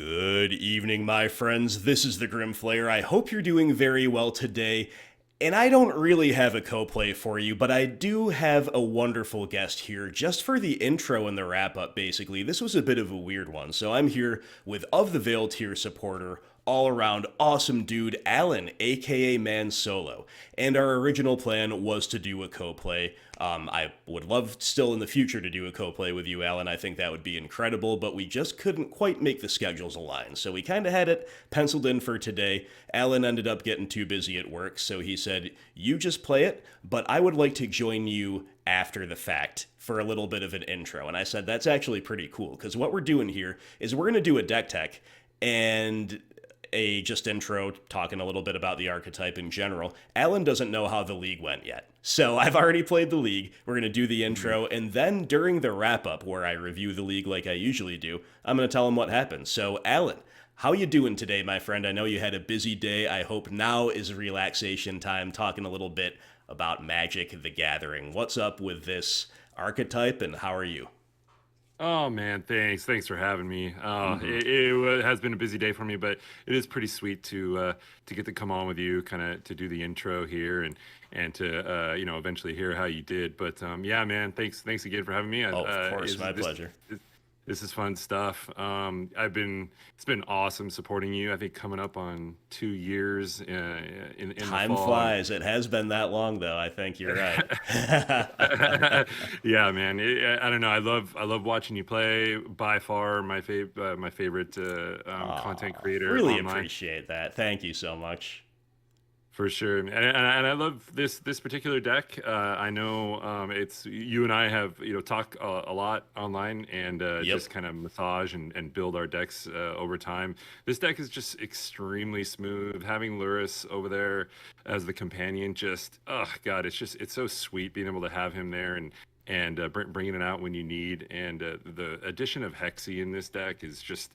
Good evening, my friends. This is the Grim Flayer. I hope you're doing very well today. And I don't really have a co-play for you, but I do have a wonderful guest here just for the intro and the wrap-up, basically. This was a bit of a weird one, so I'm here with Of the Veil tier supporter, all-around awesome dude, Alan, aka Man Solo. And our original plan was to do a co-play. I would love still in the future to do a co-play with you, Alan. I think that would be incredible, but we just couldn't quite make the schedules align. So we kind of had it penciled in for today. Alan ended up getting too busy at work, so he said, you just play it, but I would like to join you after the fact for a little bit of an intro. And I said, that's actually pretty cool, because what we're doing here is we're going to do a deck tech and a just intro talking a little bit about the archetype in general. Alan doesn't know how the league went yet. So I've already played the league. We're going to do the intro, and then during the wrap-up, where I review the league like I usually do, I'm going to tell him what happened. So Alan, how you doing today, my friend? I know you had a busy day. I hope now is relaxation time, talking a little bit about Magic the Gathering. What's up with this archetype, and how are you? Oh man, thanks. Thanks for having me. It has been a busy day for me, but it is pretty sweet to get to come on with you, kind of to do the intro here and to eventually hear how you did. But yeah, man, thanks again for having me. Oh, of course, my pleasure. This is fun stuff. It's been awesome supporting you. I think coming up on 2 years in Time the fall. flies. It has been that long, though. I think you're right. Yeah, man. I don't know. I love watching you play. By far, my favorite content creator Really online. appreciate that. Thank you so much. For sure, and I love this particular deck. I know it's you and I have talked a lot online and Yep. just kind of massage and build our decks over time. This deck is just extremely smooth. Having Lurrus over there as the companion, just oh god, it's so sweet being able to have him there and bringing it out when you need. And the addition of Hexy in this deck is just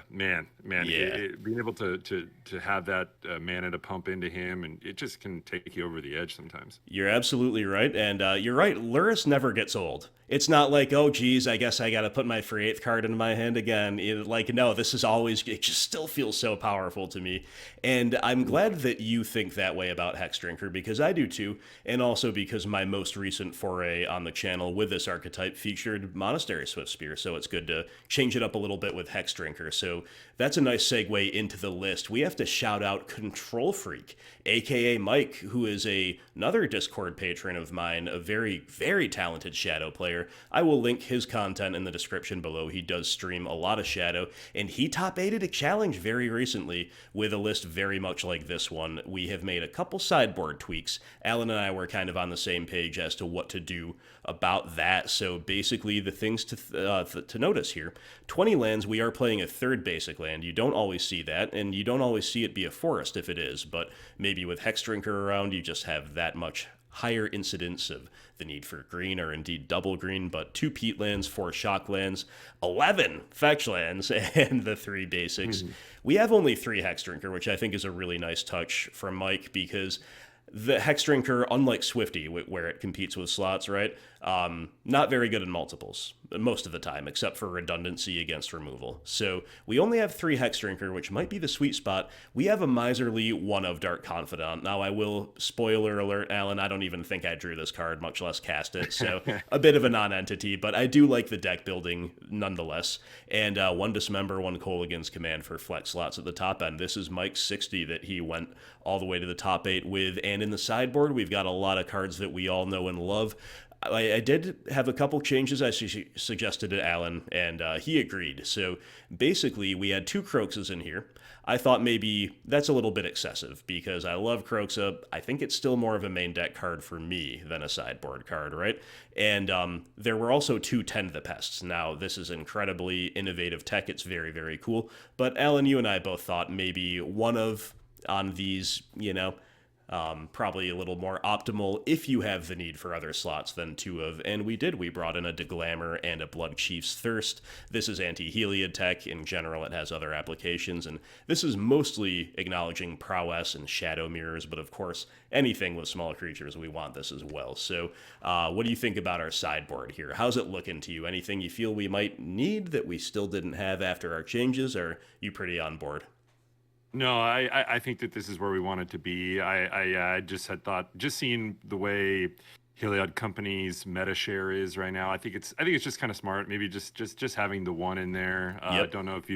man, Yeah. being able to have that mana to pump into him, and it just can take you over the edge sometimes. You're absolutely right, and you're right. Lurrus never gets old. It's not like, oh, geez, I guess I got to put my free eighth card into my hand again. No, this is always. It just still feels so powerful to me, and I'm glad that you think that way about Hexdrinker because I do too, and also because my most recent foray on the channel with this archetype featured Monastery Swiftspear, so it's good to change it up a little bit with Hexdrinker. So that's a nice segue into the list. We have to shout out Control Freak, aka Mike, who is another Discord patron of mine, a very, very talented Shadow player. I will link his content in the description below. He does stream a lot of Shadow, and he top-8'd a challenge very recently with a list very much like this one. We have made a couple sideboard tweaks. Alan and I were kind of on the same page as to what to do about that. So basically, the things to notice here: 20 lands. We are playing a third basic land. You don't always see that, and you don't always see it be a forest if it is. But maybe with Hexdrinker around, you just have that much higher incidence of the need for green, or indeed double green, but 2 peatlands, 4 shocklands, 11 fetch lands, and the 3 basics. We have only 3 Hexdrinker, which I think is a really nice touch from Mike, because the Hexdrinker, unlike Swifty, where it competes with slots, right? Not very good in multiples most of the time, except for redundancy against removal. So we only have 3 Hexdrinker, which might be the sweet spot. We have a miserly 1 of Dark Confidant. Now, I will, spoiler alert, Alan, I don't even think I drew this card, much less cast it, so a bit of a non-entity, but I do like the deck building nonetheless. And 1 Dismember, 1 Kolaghan's Command for flex slots at the top end. This is Mike's 60 that he went all the way to the top 8 with, and in the sideboard, we've got a lot of cards that we all know and love. I did have a couple changes I suggested to Alan, and he agreed. So basically, we had 2 Kroxas in here. I thought maybe that's a little bit excessive because I love Kroxa. I think it's still more of a main deck card for me than a sideboard card, right? And there were also 2 Tend the Pests. Now, this is incredibly innovative tech. It's very, very cool. But Alan, you and I both thought maybe one of on these, Probably a little more optimal if you have the need for other slots than 2 of, and we did. We brought in a Deglamer and a Bloodchief's Thirst. This is anti-Heliod tech. In general, it has other applications, and this is mostly acknowledging prowess and shadow mirrors, but of course, anything with small creatures, we want this as well. So, what do you think about our sideboard here? How's it looking to you? Anything you feel we might need that we still didn't have after our changes, or are you pretty on board? No, I think that this is where we wanted to be. I just had thought, just seeing the way Heliod Company's meta share is right now, I think it's just kind of smart. Maybe just having the one in there. Yep. Don't know if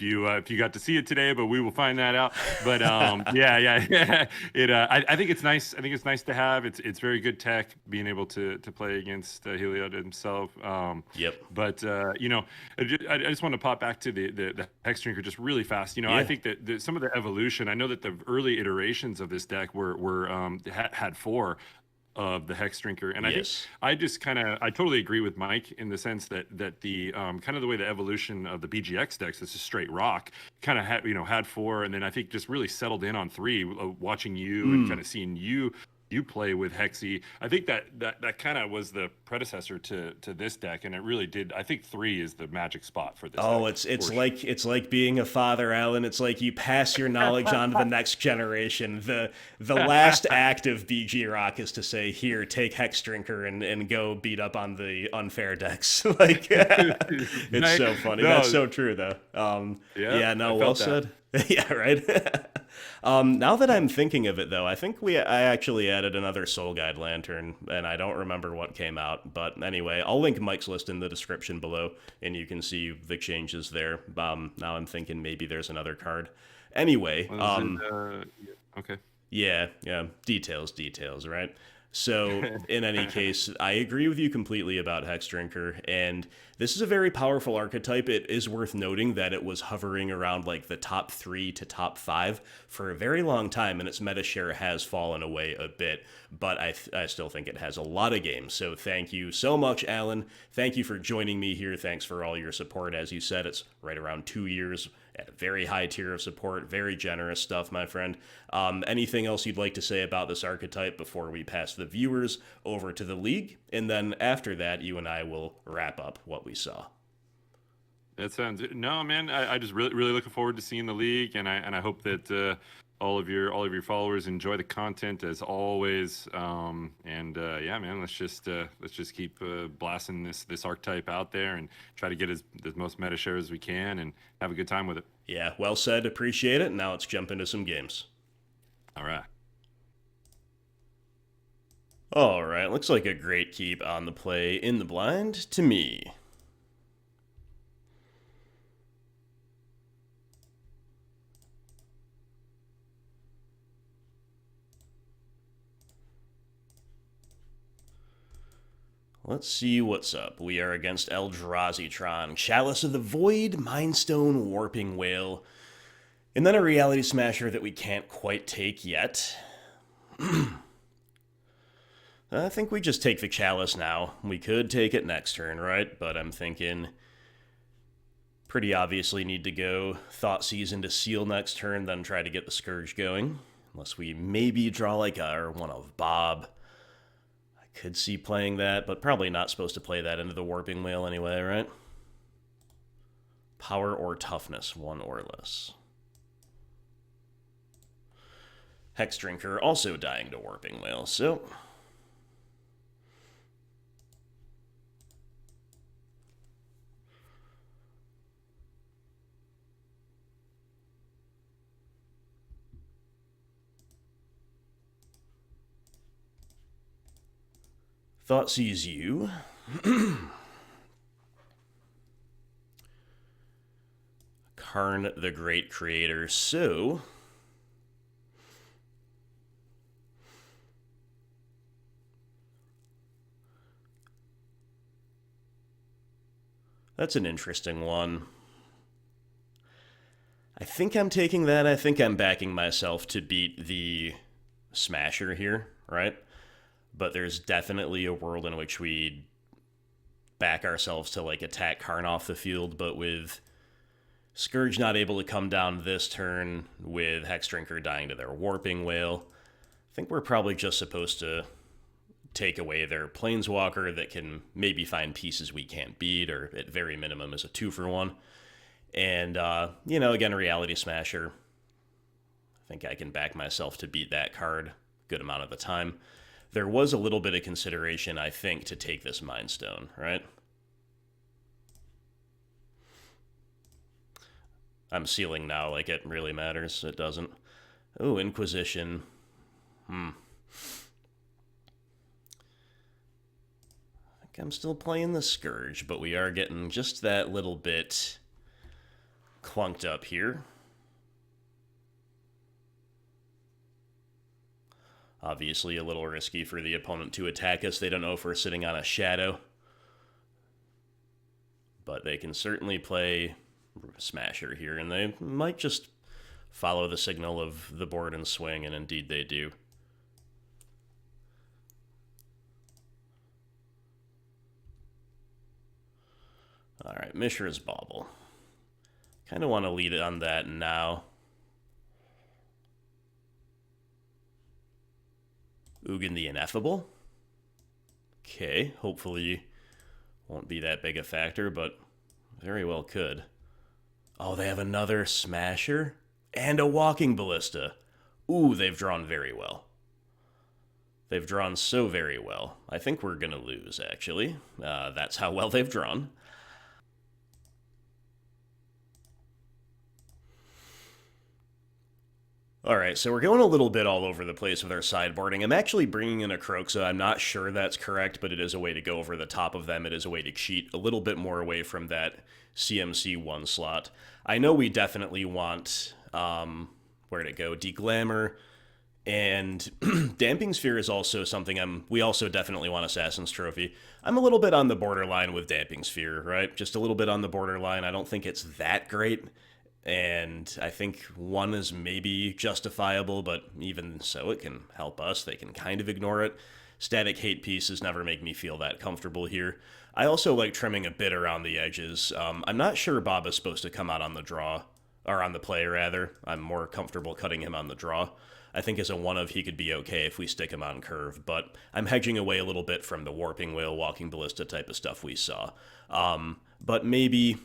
you got to see it today, but we will find that out. But yeah. I think it's nice. I think it's nice to have. It's very good tech being able to play against Heliod himself. Yep. But I just want to pop back to the Hexdrinker just really fast. Yeah. I think that some of the evolution. I know that the early iterations of this deck had 4 of the Hexdrinker, and Yes. I totally agree with Mike in the sense that the kind of the way the evolution of the BGX decks, this is straight rock, kind of had 4, and then I think just really settled in on 3. Watching you and kind of seeing you play with Hexy, I think that kind of was the predecessor to this deck, and it really did. I think 3 is the magic spot for this. Oh, deck, it's like being a father, Alan. It's like you pass your knowledge on to the next generation. The last act of BG Rock is to say, here, take Hexdrinker and go beat up on the unfair decks. Like, it's so funny. No, That's so true, though. Yeah, no, well said. Yeah, right. Now that I'm thinking of it, though, I think I actually added another Soul Guide Lantern, and I don't remember what came out. But anyway, I'll link Mike's list in the description below, and you can see the changes there. Now I'm thinking maybe there's another card. Anyway, okay. Yeah, details, right? So, in any case, I agree with you completely about Hexdrinker, and this is a very powerful archetype. It is worth noting that it was hovering around like the top 3 to top 5 for a very long time, and its meta share has fallen away a bit, but I still think it has a lot of games. So thank you so much, Alan. Thank you for joining me here. Thanks for all your support. As you said, it's right around 2 years at a very high tier of support. Very generous stuff, my friend. Anything else you'd like to say about this archetype before we pass the viewers over to the league? And then after that, you and I will wrap up what we saw. That sounds no, man. I just really looking forward to seeing the league, and I hope that all of your followers enjoy the content as always. Yeah, man, let's just keep blasting this archetype out there and try to get the most meta share as we can and have a good time with it. Yeah, well said. Appreciate it. Now let's jump into some games. All right. All right, looks like a great keep on the play in the blind to me. Let's see what's up. We are against Eldrazi Tron, Chalice of the Void, Mindstone, Warping Whale, and then a Reality Smasher that we can't quite take yet. I think we just take the Chalice now. We could take it next turn, right? But I'm thinking pretty obviously need to go Thoughtseize into Seal next turn, then try to get the Scourge going. Unless we maybe draw like one of Bob. Could see playing that, but probably not supposed to play that into the Warping Whale anyway, right? Power or toughness, 1 or less. Hexdrinker also dying to Warping Whale, so... Thoughtseize you. Karn the Great Creator, so... That's an interesting one. I think I'm taking that. I think I'm backing myself to beat the Smasher here, right? But there's definitely a world in which we back ourselves to, like, attack Karn off the field, but with Scourge not able to come down this turn, with Hexdrinker dying to their Warping Whale, think we're probably just supposed to take away their Planeswalker that can maybe find pieces we can't beat, or at very minimum is a 2-for-1. And, again, Reality Smasher. I think I can back myself to beat that card a good amount of the time. There was a little bit of consideration, I think, to take this Mind Stone, right? I'm sealing now like it really matters. It doesn't. Oh, Inquisition. I think I'm still playing the Scourge, but we are getting just that little bit clunked up here. Obviously a little risky for the opponent to attack us. They don't know if we're sitting on a shadow. But they can certainly play Smasher here, and they might just follow the signal of the board and swing, and indeed they do. Alright, Mishra's Bauble. Kind of want to lead it on that now. Ugin the Ineffable. Okay, hopefully won't be that big a factor, but very well could. Oh, they have another Smasher and a Walking Ballista. Ooh, they've drawn very well. They've drawn so very well. I think we're going to lose, actually. That's how well they've drawn. Alright, so we're going a little bit all over the place with our sideboarding. I'm actually bringing in a Kroxa. I'm not sure that's correct, but it is a way to go over the top of them. It is a way to cheat a little bit more away from that CMC 1 slot. I know we definitely want, where'd it go? Deglamer, and Damping Sphere is also something we also definitely want Assassin's Trophy. I'm a little bit on the borderline with Damping Sphere, right? Just a little bit on the borderline. I don't think it's that great. And I think 1 is maybe justifiable, but even so, it can help us. They can kind of ignore it. Static hate pieces never make me feel that comfortable here. I also like trimming a bit around the edges. I'm not sure Bob is supposed to come out on the draw, or on the play, rather. I'm more comfortable cutting him on the draw. I think as a 1-of, he could be okay if we stick him on curve, but I'm hedging away a little bit from the Warping Whale, Walking Ballista type of stuff we saw. But maybe...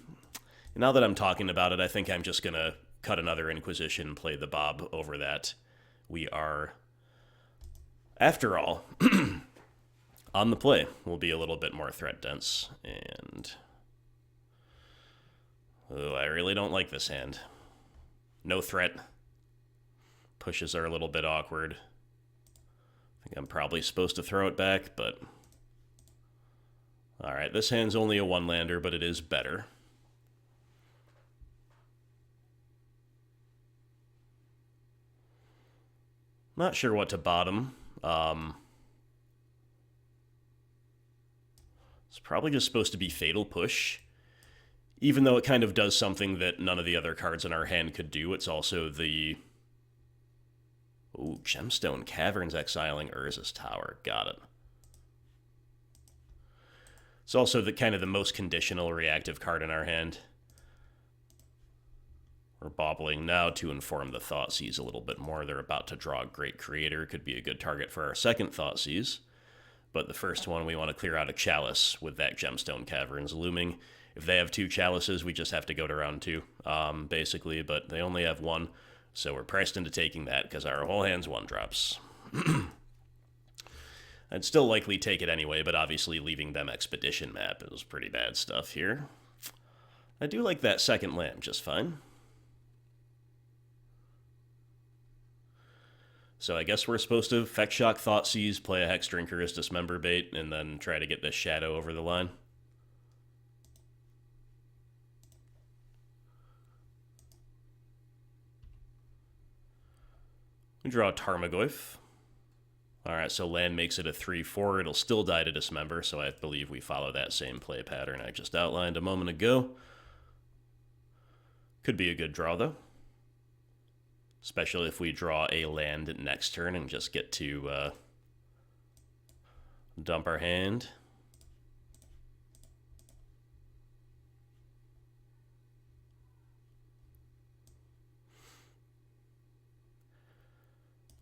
Now that I'm talking about it, I think I'm just going to cut another Inquisition and play the Bob over that. We are, after all, on the play. We'll be a little bit more threat dense. And, oh, I really don't like this hand. No threat. Pushes are a little bit awkward. I think I'm probably supposed to throw it back, but... Alright, this hand's only a 1-lander, but it is better. Not sure what to bottom. It's probably just supposed to be Fatal Push. Even though it kind of does something that none of the other cards in our hand could do, it's also the... Ooh, Gemstone Caverns exiling Urza's Tower. Got it. It's also the kind of the most conditional reactive card in our hand. We're bobbling now to inform the Thoughtseize a little bit more. They're about to draw a Great Creator. Could be a good target for our second Thoughtseize. But the first one, we want to clear out a Chalice with that Gemstone Caverns looming. If they have 2 Chalices, we just have to go to round 2, basically. But they only have 1, so we're pressed into taking that because our whole hand's 1-drops. I'd still likely take it anyway, but obviously leaving them Expedition map is pretty bad stuff here. I do like that second land just fine. So I guess we're supposed to Effect Shock Thoughtseize, play a Hexdrinker as Dismember bait, and then try to get this Shadow over the line. We draw a Tarmogoyf. Alright, so land makes it a 3-4. It'll still die to Dismember, so I believe we follow that same play pattern I just outlined a moment ago. Could be a good draw, though. Especially if we draw a land next turn and just get to dump our hand.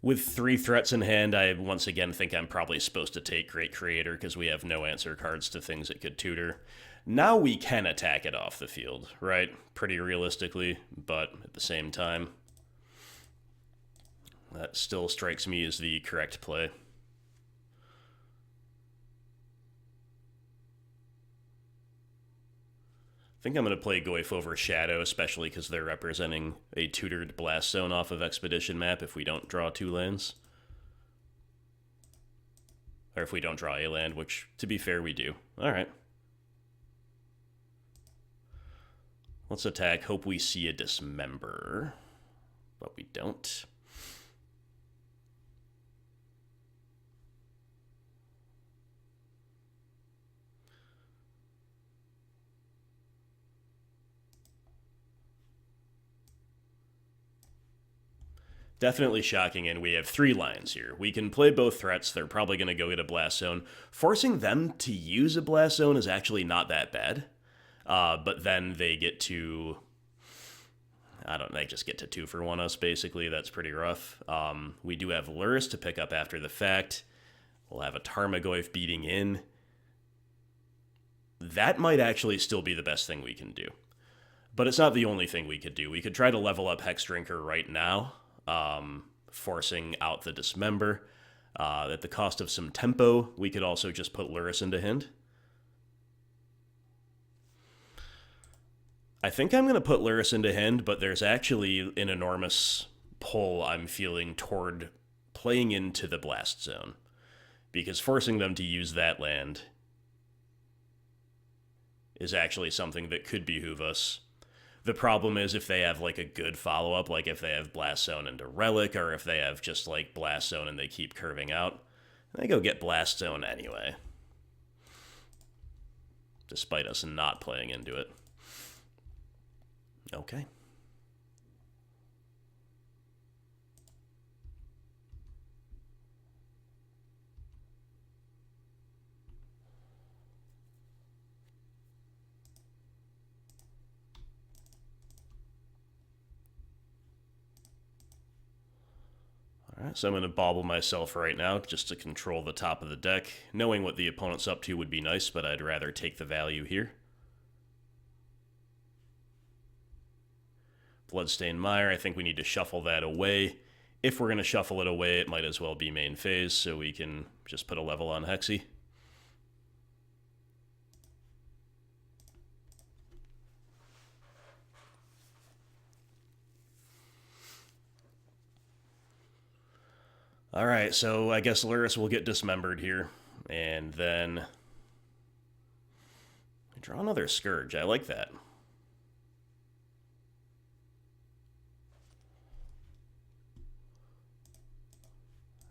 With 3 threats in hand, I once again think I'm probably supposed to take Great Creator because we have no answer cards to things it could tutor. Now we can attack it off the field, right? Pretty realistically, but at the same time, that still strikes me as the correct play. I think I'm going to play Goyf over Shadow, especially because they're representing a tutored Blast Zone off of Expedition map if we don't draw 2 lands. Or if we don't draw a land, which, to be fair, we do. Alright. Let's attack. Hope we see a Dismember. But we don't. Definitely shocking, and we have 3 lines here. We can play both threats. They're probably going to go get a Blast Zone. Forcing them to use a Blast Zone is actually not that bad. But then they get to... they just get to 2 for 1 us, basically. That's pretty rough. We do have Lurrus to pick up after the fact. We'll have a Tarmogoyf beating in. That might actually still be the best thing we can do. But it's not the only thing we could do. We could try to level up Hexdrinker right now. Forcing out the Dismember. At the cost of some tempo, we could also just put Lurrus into hand. I think I'm going to put Lurrus into hand, but there's actually an enormous pull I'm feeling toward playing into the Blast Zone. Because forcing them to use that land is actually something that could behoove us. The problem is if they have, like, a good follow-up, like if they have Blast Zone into Relic, or if they have just, like, Blast Zone and they keep curving out, they go get Blast Zone anyway. Despite us not playing into it. Okay. Alright, so I'm going to Bauble myself right now just to control the top of the deck. Knowing what the opponent's up to would be nice, but I'd rather take the value here. Bloodstained Mire, I think we need to shuffle that away. If we're going to shuffle it away, it might as well be main phase, so we can just put a level on Hexy. Alright, so I guess Lurrus will get dismembered here. And then... draw another Scourge. I like that.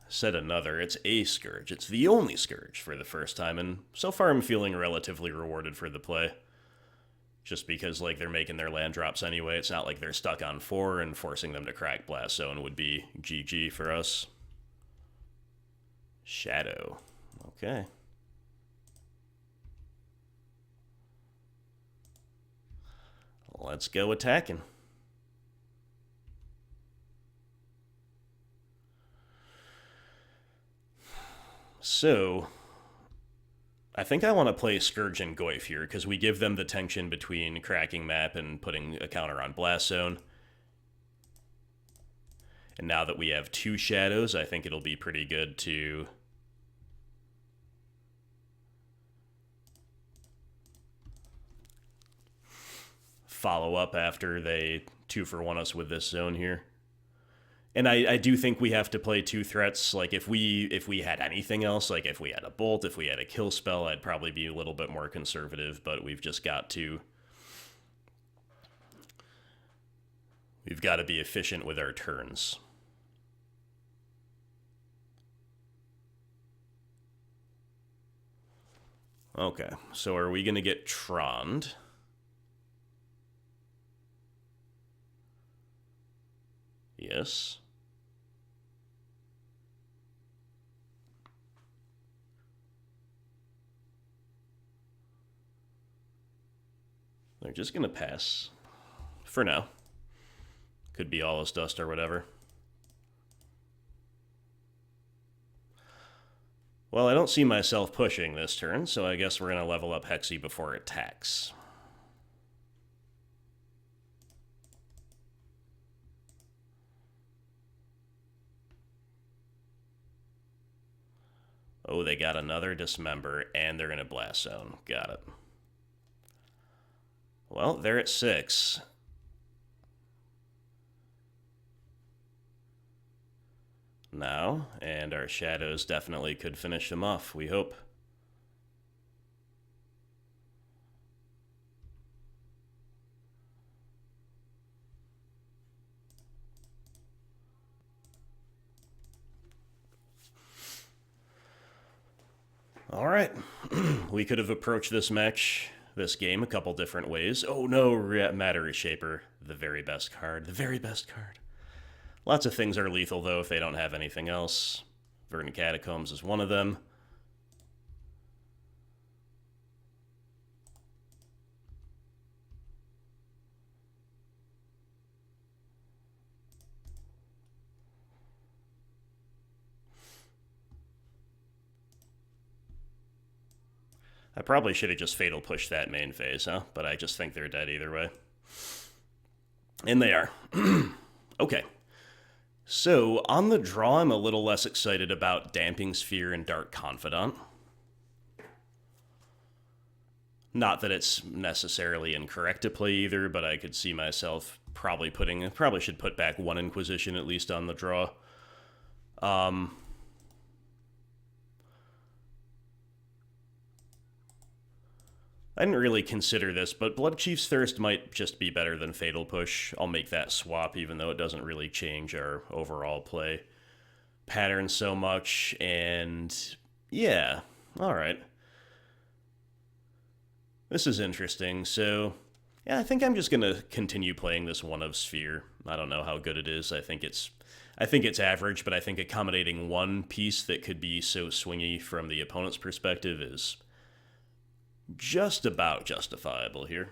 Said another. It's a Scourge. It's the only Scourge for the first time, and so far I'm feeling relatively rewarded for the play. Just because, like, they're making their land drops anyway. It's not like they're stuck on 4, and forcing them to crack Blast Zone would be GG for us. Shadow. Okay. Let's go attacking. So, I think I want to play Scourge and Goyf here, because we give them the tension between cracking map and putting a counter on Blast Zone. And now that we have 2 shadows, I think it'll be pretty good to... follow up after they 2 for 1 us with this zone here. And I do think we have to play 2 threats. Like, if we had anything else, like if we had a bolt, if we had a kill spell, I'd probably be a little bit more conservative, but we've just got to... we've got to be efficient with our turns. Okay, so are we going to get Troned? Yes. They're just going to pass. For now. Could be all as dust or whatever. Well, I don't see myself pushing this turn, so I guess we're going to level up Hexy before it attacks. Oh, they got another Dismember, and they're in a Blast Zone. Got it. Well, they're at 6. Now, and our shadows definitely could finish them off, we hope. All right, we could have approached this game, a couple different ways. Oh no, Matter Reshaper, the very best card, the very best card. Lots of things are lethal, though, if they don't have anything else. Verdant Catacombs is one of them. I probably should have just Fatal Pushed that main phase, huh? But I just think they're dead either way. And they are. Okay. So, on the draw, I'm a little less excited about Damping Sphere and Dark Confidant. Not that it's necessarily incorrect to play either, but I could see myself probably should put back one Inquisition at least on the draw. I didn't really consider this, but Bloodchief's Thirst might just be better than Fatal Push. I'll make that swap, even though it doesn't really change our overall play pattern so much. And yeah, alright. This is interesting. So, yeah, I think I'm just going to continue playing this one of Sphere. I don't know how good it is. I think it's average, but I think accommodating one piece that could be so swingy from the opponent's perspective is just about justifiable here.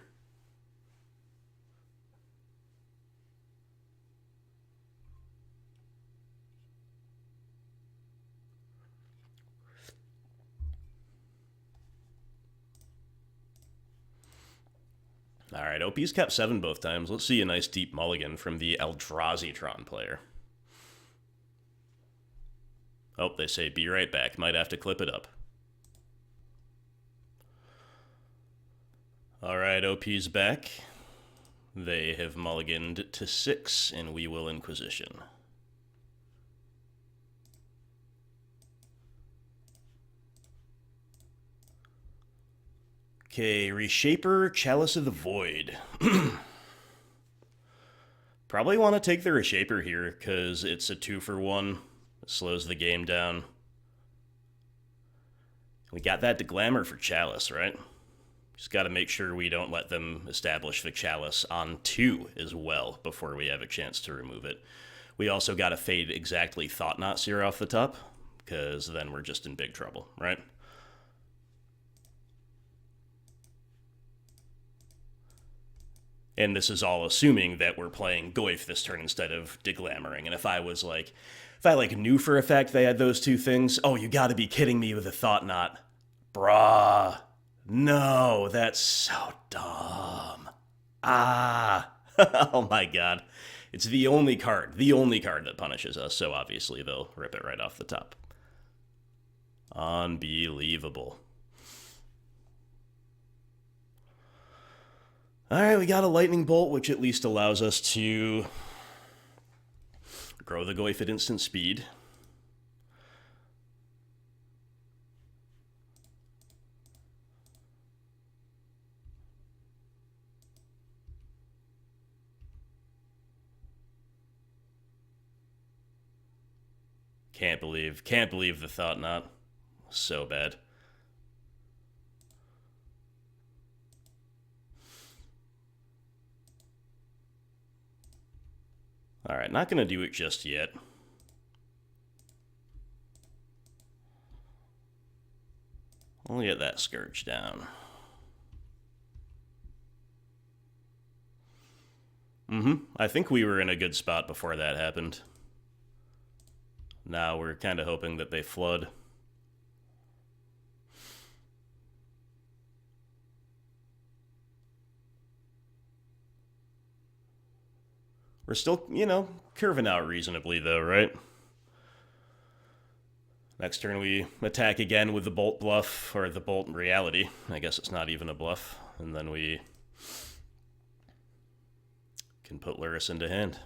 Alright, OP's kept 7 both times. Let's see a nice deep mulligan from the Eldrazi Tron player. Oh, they say be right back. Might have to clip it up. Alright, OP's back. They have mulliganed to 6, and we will Inquisition. Okay, Reshaper, Chalice of the Void. Probably want to take the Reshaper here, because it's a 2-for-1. It slows the game down. We got that Deglamer for Chalice, right? Just got to make sure we don't let them establish the Chalice on 2 as well before we have a chance to remove it. We also got to fade exactly Thoughtseize off the top, because then we're just in big trouble, right? And this is all assuming that we're playing Goyf this turn instead of Deglamering. And if I knew for a fact they had those two things, oh, you gotta be kidding me with a Thought Knot. Bruh. No, that's so dumb. Oh my god. It's the only card that punishes us, so obviously they'll rip it right off the top. Unbelievable. Alright, we got a Lightning Bolt, which at least allows us to grow the Goyf at instant speed. Can't believe the Thought Knot. So bad. Alright, not gonna do it just yet. We'll get that Scourge down. I think we were in a good spot before that happened. Now we're kind of hoping that they flood. We're still, you know, curving out reasonably, though, right? Next turn we attack again with the Bolt Bluff, or the Bolt Reality. I guess it's not even a bluff. And then we can put Lurrus into hand.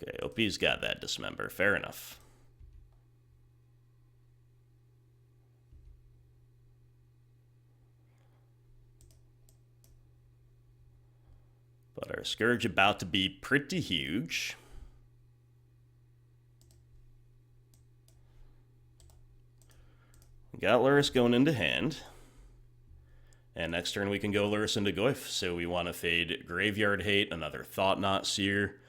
Okay, OP's got that Dismember. Fair enough. But our Scourge about to be pretty huge. We got Lurrus going into hand. And next turn we can go Lurrus into Goyf. So we want to fade Graveyard Hate, another Thought Knot Seer,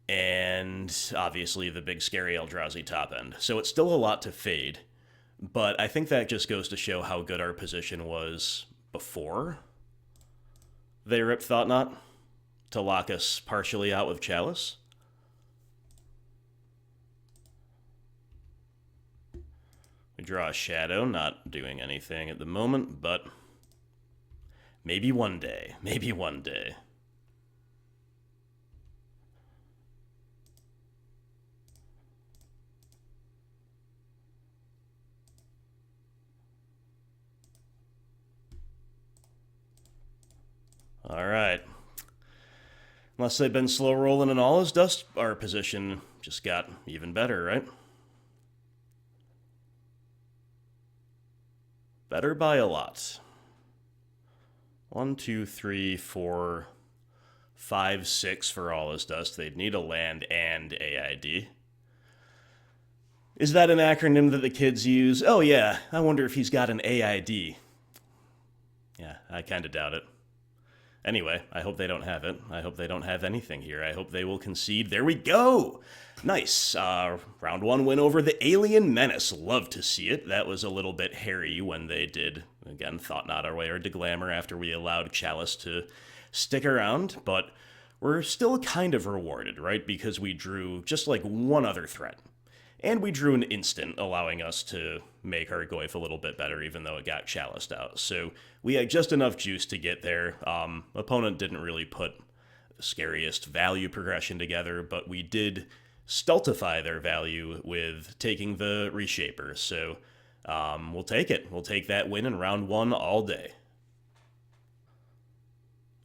and obviously the big scary Eldrazi top end. So it's still a lot to fade, but I think that just goes to show how good our position was before they ripped Thought Knot to lock us partially out with Chalice. We draw a Shadow, not doing anything at the moment, but maybe one day. Maybe one day. All right. Unless they've been slow rolling in all his dust, our position just got even better, right? Better by a lot. 1, 2, 3, 4, 5, 6 for all his dust. They'd need a land and AID. Is that an acronym that the kids use? Oh yeah, I wonder if he's got an AID. Yeah, I kinda doubt it. Anyway, I hope they don't have it. I hope they don't have anything here. I hope they will concede. There we go! Nice. Round 1 win over the Alien Menace. Love to see it. That was a little bit hairy when they did, again, Thought Not Our Way or Deglamer after we allowed Chalice to stick around, but we're still kind of rewarded, right? Because we drew just like one other threat. And we drew an instant, allowing us to make our Goyf a little bit better, even though it got chaliced out. So we had just enough juice to get there. Opponent didn't really put the scariest value progression together, but we did stultify their value with taking the Reshaper. So we'll take it. We'll take that win in round 1 all day.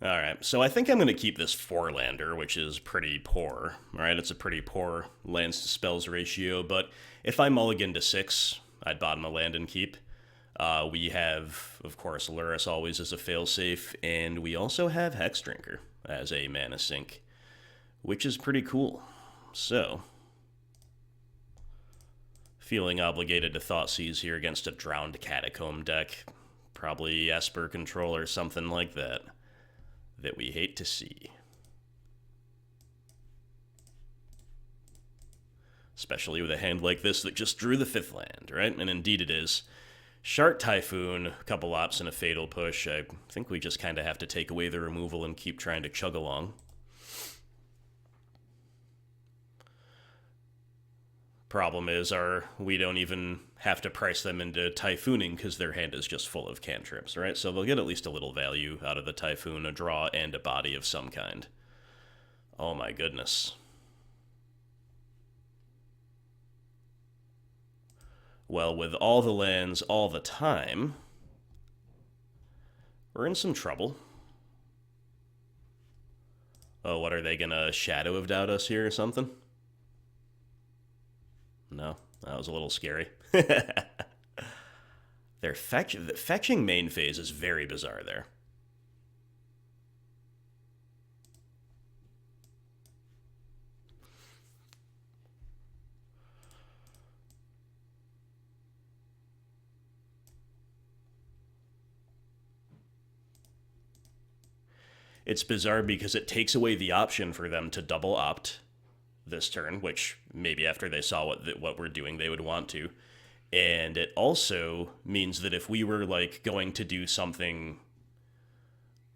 Alright, so I think I'm going to keep this 4-lander, which is pretty poor. Alright, it's a pretty poor lands to spells ratio, but if I mulligan to 6, I'd bottom a land and keep. We have, of course, Lurrus always as a failsafe, and we also have Hexdrinker as a mana sink, which is pretty cool. So, feeling obligated to Thoughtseize here against a Drowned Catacomb deck. Probably Esper Control or something like that we hate to see. Especially with a hand like this that just drew the 5th land, right? And indeed it is. Shark Typhoon, a couple ops and a Fatal Push. I think we just kind of have to take away the removal and keep trying to chug along. Problem is, we don't even have to price them into Typhooning because their hand is just full of cantrips, right? So they'll get at least a little value out of the Typhoon, a draw and a body of some kind. Oh my goodness. Well, with all the lands all the time, we're in some trouble. Oh, what are they gonna Shadow of Doubt us here or something? No, that was a little scary. Their fetching main phase is very bizarre there. It's bizarre because it takes away the option for them to double opt this turn, which maybe after they saw what we're doing, they would want to. And it also means that if we were like going to do something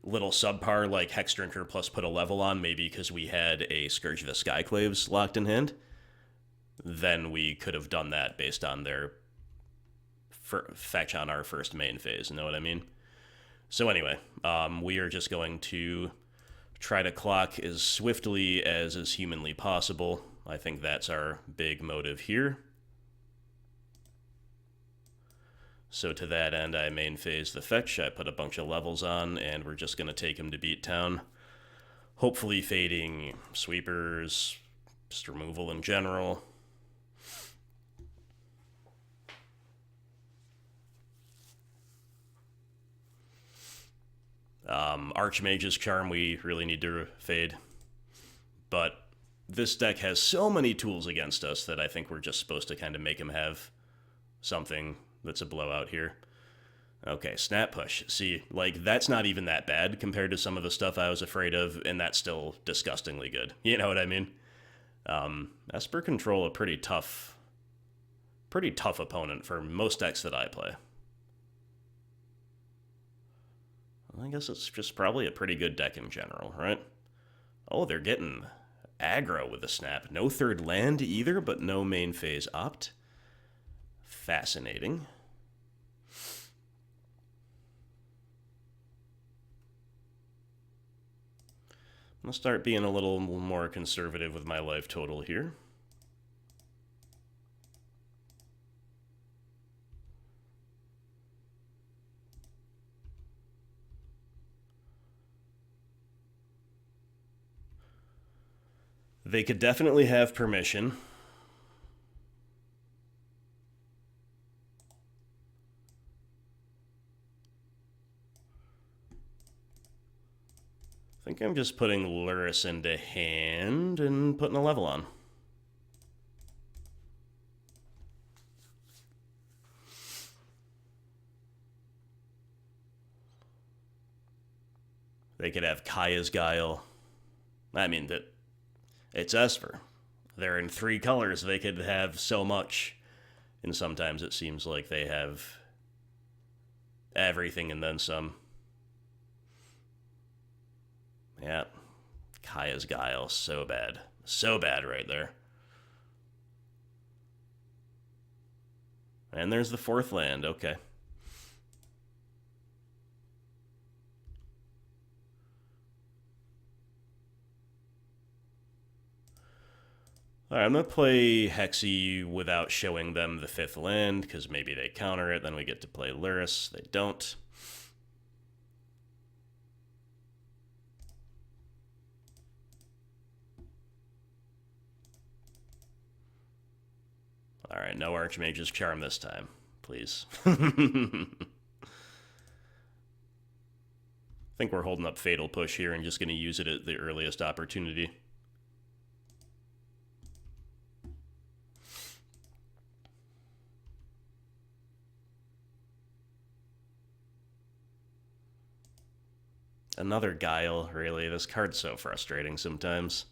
little subpar like Hexdrinker plus put a level on, maybe because we had a Scourge of the Skyclaves locked in hand, then we could have done that based on their fetch on our first main phase. You know what I mean? So anyway, we are just going to try to clock as swiftly as is humanly possible. I think that's our big motive here. So to that end, I main phase the fetch. I put a bunch of levels on, and we're just going to take him to beat town. Hopefully fading sweepers, just removal in general. Archmage's Charm we really need to fade. But this deck has so many tools against us that I think we're just supposed to kind of make him have something that's a blowout here. Okay, Snap Push. See, like, that's not even that bad compared to some of the stuff I was afraid of, and that's still disgustingly good. You know what I mean? Esper Control, a pretty tough opponent for most decks that I play. I guess it's just probably a pretty good deck in general, right? Oh, they're getting aggro with a snap. No third land either, but no main phase opt. Fascinating. I'm going to start being a little more conservative with my life total here. They could definitely have permission. I think I'm just putting Lurrus into hand and putting a level on. They could have Kaya's Guile. I mean, it's Esper. They're in 3 colors. They could have so much. And sometimes it seems like they have everything and then some. Yeah. Kaya's Guile. So bad. So bad right there. And there's the 4th land. Okay. Alright, I'm going to play Hexy without showing them the 5th land, because maybe they counter it, then we get to play Lurrus. They don't. Alright, no Archmage's Charm this time, please. I think we're holding up Fatal Push here and just going to use it at the earliest opportunity. Another Guile, really. This card's so frustrating sometimes.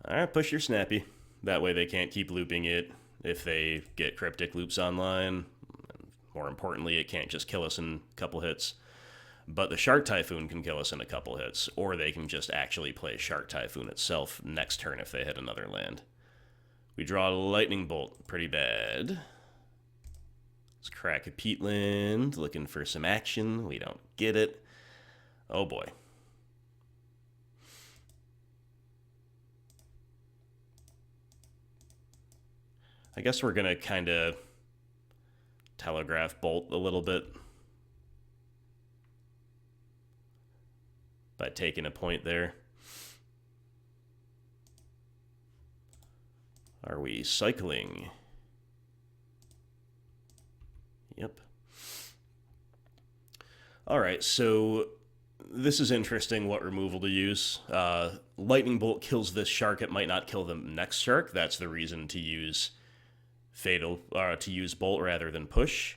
Alright, push your Snappy. That way they can't keep looping it if they get Cryptic Loops online. More importantly, it can't just kill us in a couple hits. But the Shark Typhoon can kill us in a couple hits, or they can just actually play Shark Typhoon itself next turn if they hit another land. We draw a Lightning Bolt. Pretty bad. Let's crack a Peatland, looking for some action. We don't get it. Oh boy. I guess we're going to kind of telegraph Bolt a little bit by taking a point there. Are we cycling? Yep. All right, so this is interesting what removal to use. Lightning Bolt kills this shark, it might not kill the next shark. That's the reason to use to use Bolt rather than push.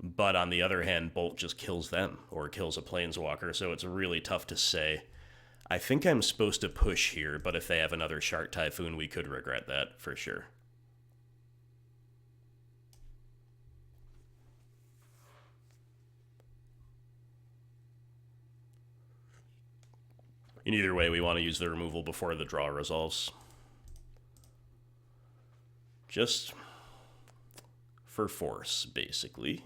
But on the other hand, Bolt just kills them, or kills a Planeswalker, so it's really tough to say. I think I'm supposed to push here, but if they have another Shark Typhoon, we could regret that, for sure. In either way, we want to use the removal before the draw resolves. Just for force, basically.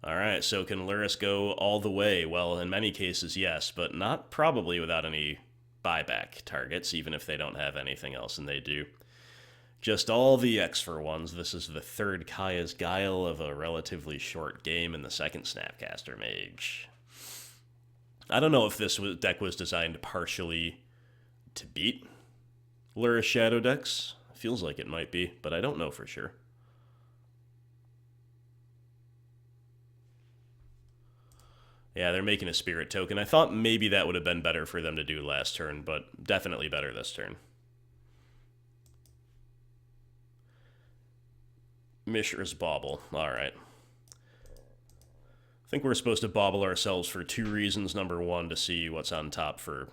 Alright, so can Lurrus go all the way? Well, in many cases, yes, but not probably without any buyback targets, even if they don't have anything else, and they do. Just all the X for ones. This is the third Kaya's Guile of a relatively short game, and the second Snapcaster Mage. I don't know if this deck was designed partially to beat Lurrus Shadow decks. Feels like it might be, but I don't know for sure. Yeah, they're making a Spirit Token. I thought maybe that would have been better for them to do last turn, but definitely better this turn. Mishra's Bauble. Alright. I think we're supposed to bauble ourselves for two reasons. Number one, to see what's on top for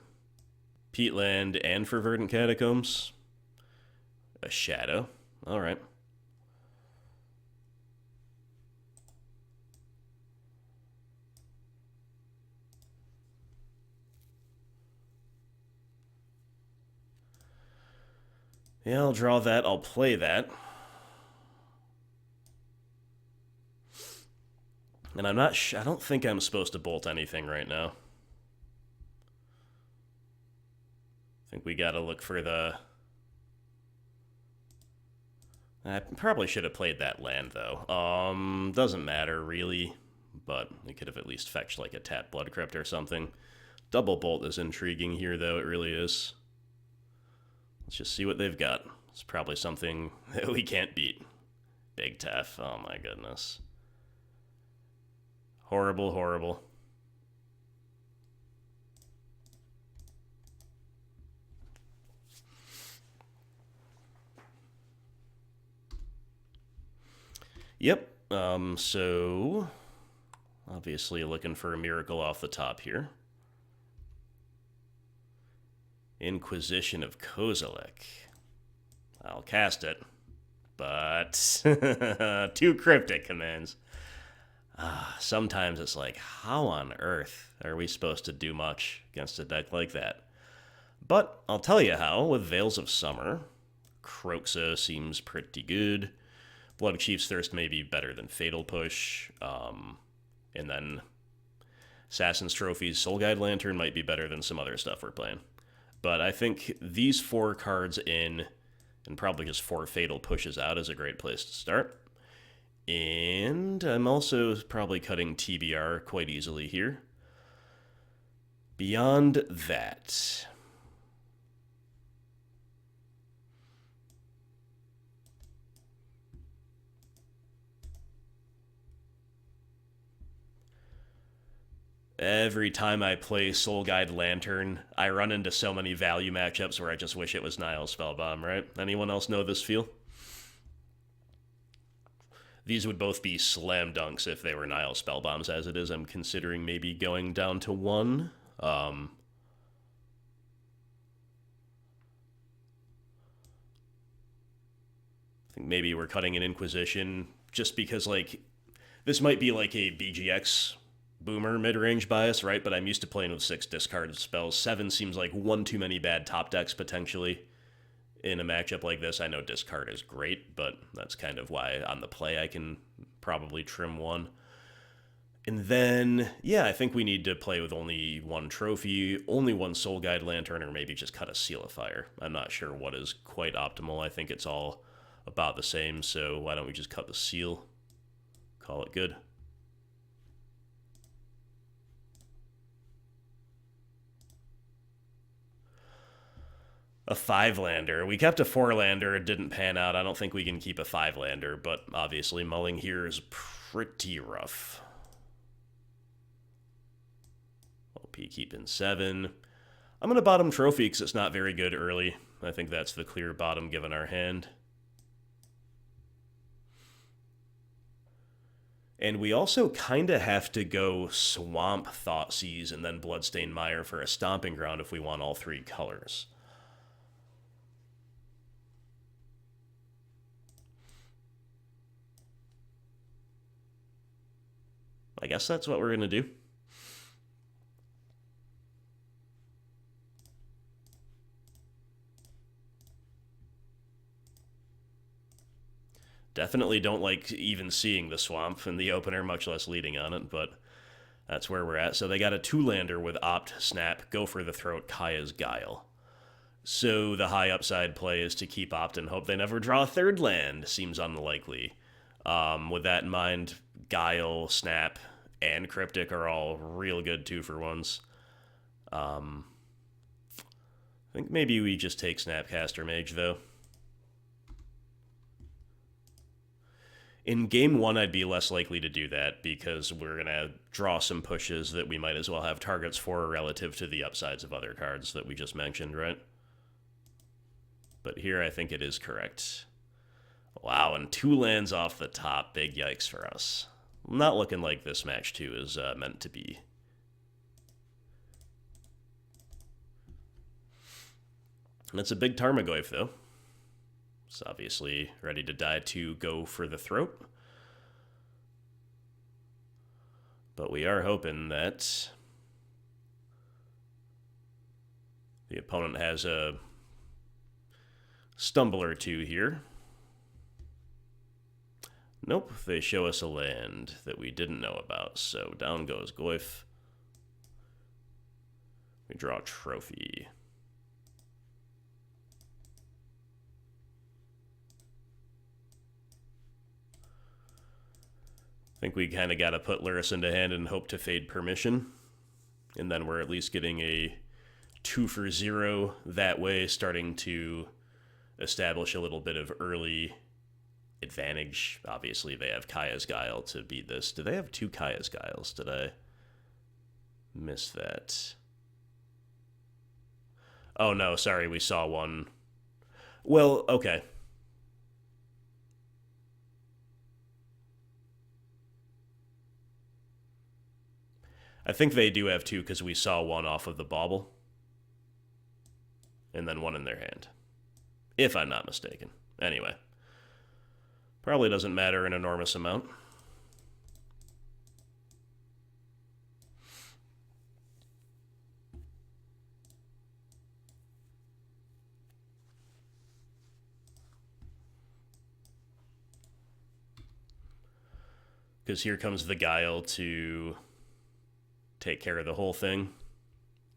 Peatland and for Verdant Catacombs. A Shadow. Alright. Yeah, I'll draw that. I'll play that. And I'm not I don't think I'm supposed to bolt anything right now. I think we gotta look for the... I probably should have played that land, though. Doesn't matter, really. But we could have at least fetched, like, a tapped Blood Crypt or something. Double Bolt is intriguing here, though. It really is. Let's just see what they've got. It's probably something that we can't beat. Big Tef. Oh, my goodness. Horrible, horrible. Yep. So obviously looking for a miracle off the top here. Inquisition of Kozilek. I'll cast it, but too cryptic commands. Sometimes it's like, how on earth are we supposed to do much against a deck like that? But I'll tell you how, with Veils of Summer. Kroxa seems pretty good. Bloodchief's Thirst may be better than Fatal Push. And then Assassin's Trophy's Soul Guide Lantern might be better than some other stuff we're playing. But I think these 4 cards in, and probably just 4 Fatal Pushes out, is a great place to start. And I'm also probably cutting TBR quite easily here. Beyond that, every time I play Soul Guide Lantern, I run into so many value matchups where I just wish it was Nihil Spellbomb, right? Anyone else know this feel? These would both be slam dunks if they were Nihil Spellbombs. As it is, I'm considering maybe going down to 1. I think maybe we're cutting an Inquisition just because, like, this might be like a BGX boomer mid-range bias, right? But I'm used to playing with 6 discarded spells. 7 seems like one too many bad top decks, potentially. In a matchup like this, I know discard is great, but that's kind of why on the play I can probably trim 1. And then, yeah, I think we need to play with only 1 trophy, only 1 Soul Guide Lantern, or maybe just cut a Seal of Fire. I'm not sure what is quite optimal. I think it's all about the same, so why don't we just cut the Seal? Call it good. A 5-lander. We kept a 4-lander. It didn't pan out. I don't think we can keep a 5-lander, but obviously mulling here is pretty rough. OP keeping 7. I'm going to bottom Trophy because it's not very good early. I think that's the clear bottom given our hand. And we also kind of have to go Swamp, Thoughtseize, and then Bloodstained Mire for a Stomping Ground if we want all 3 colors. I guess that's what we're going to do. Definitely don't like even seeing the swamp in the opener, much less leading on it, but that's where we're at. So they got a 2-lander with Opt, Snap, Go for the Throat, Kaya's Guile. So the high upside play is to keep Opt and hope they never draw a 3rd land. Seems unlikely. With that in mind, Guile, Snap, and Cryptic are all real good 2-for-1s. I think maybe we just take Snapcaster Mage, though. In game 1, I'd be less likely to do that because we're going to draw some pushes that we might as well have targets for relative to the upsides of other cards that we just mentioned, right? But here I think it is correct. Wow, and 2 lands off the top. Big yikes for us. Not looking like this match 2 is meant to be. And it's a big Tarmogoyf, though. It's obviously ready to die to Go for the Throat. But we are hoping that the opponent has a stumble or 2 here. Nope, they show us a land that we didn't know about, so down goes Goyf. We draw a Trophy. I think we kind of got to put Lurrus into hand and hope to fade Permission. And then we're at least getting a 2-for-0 that way, starting to establish a little bit of early advantage. Obviously, they have Kaya's Guile to beat this. Do they have 2 Kaya's Guiles? Did I miss that? Oh, no, sorry, we saw one. Well, okay. I think they do have 2 because we saw one off of the Bauble. And then one in their hand. If I'm not mistaken. Anyway. Probably doesn't matter an enormous amount. Because here comes the Guile to take care of the whole thing.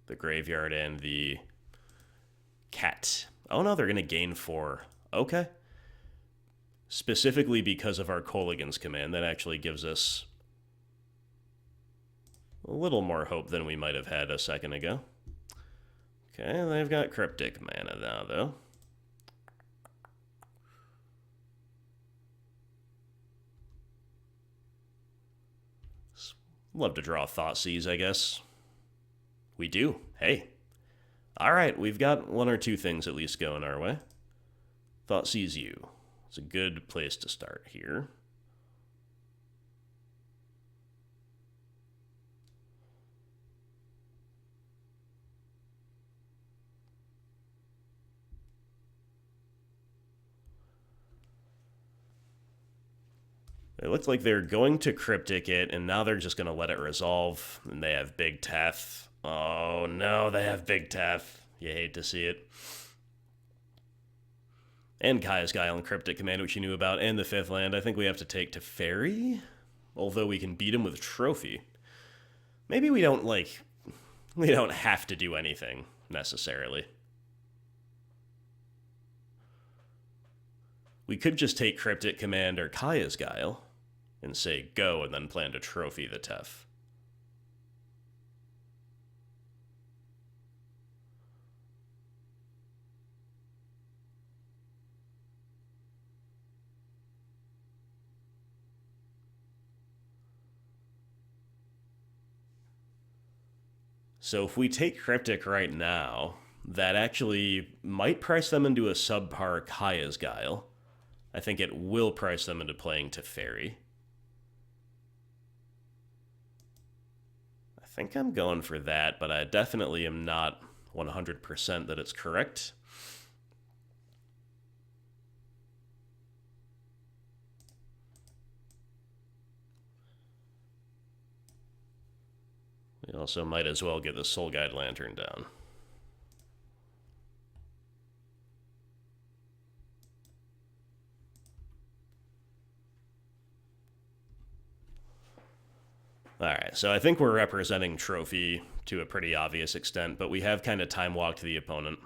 The graveyard and the cat. Oh no, they're going to gain 4. Okay. Specifically because of our Kolaghan's command, that actually gives us a little more hope than we might have had a second ago. Okay, they've got Cryptic mana now, though. Love to draw Thoughtseize, I guess. We do. Hey. Alright, we've got 1 or 2 things at least going our way. Thoughtseize you. It's a good place to start here. It looks like they're going to Cryptic it, and now they're just going to let it resolve. And they have Big Taff. Oh, no, they have Big Taff. You hate to see it. And Kaya's Guile and Cryptic Command, which you knew about, and the 5th land. I think we have to take to Fairy, although we can beat him with Trophy. Maybe we don't have to do anything, necessarily. We could just take Cryptic Command or Kaya's Guile and say go, and then plan to Trophy the Tef. So if we take Cryptic right now, that actually might price them into a subpar Kaya's Guile. I think it will price them into playing Teferi. I think I'm going for that, but I definitely am not 100% that it's correct. We also might as well get the Soul Guide Lantern down. Alright, so I think we're representing Trophy to a pretty obvious extent, but we have kind of time-walked the opponent.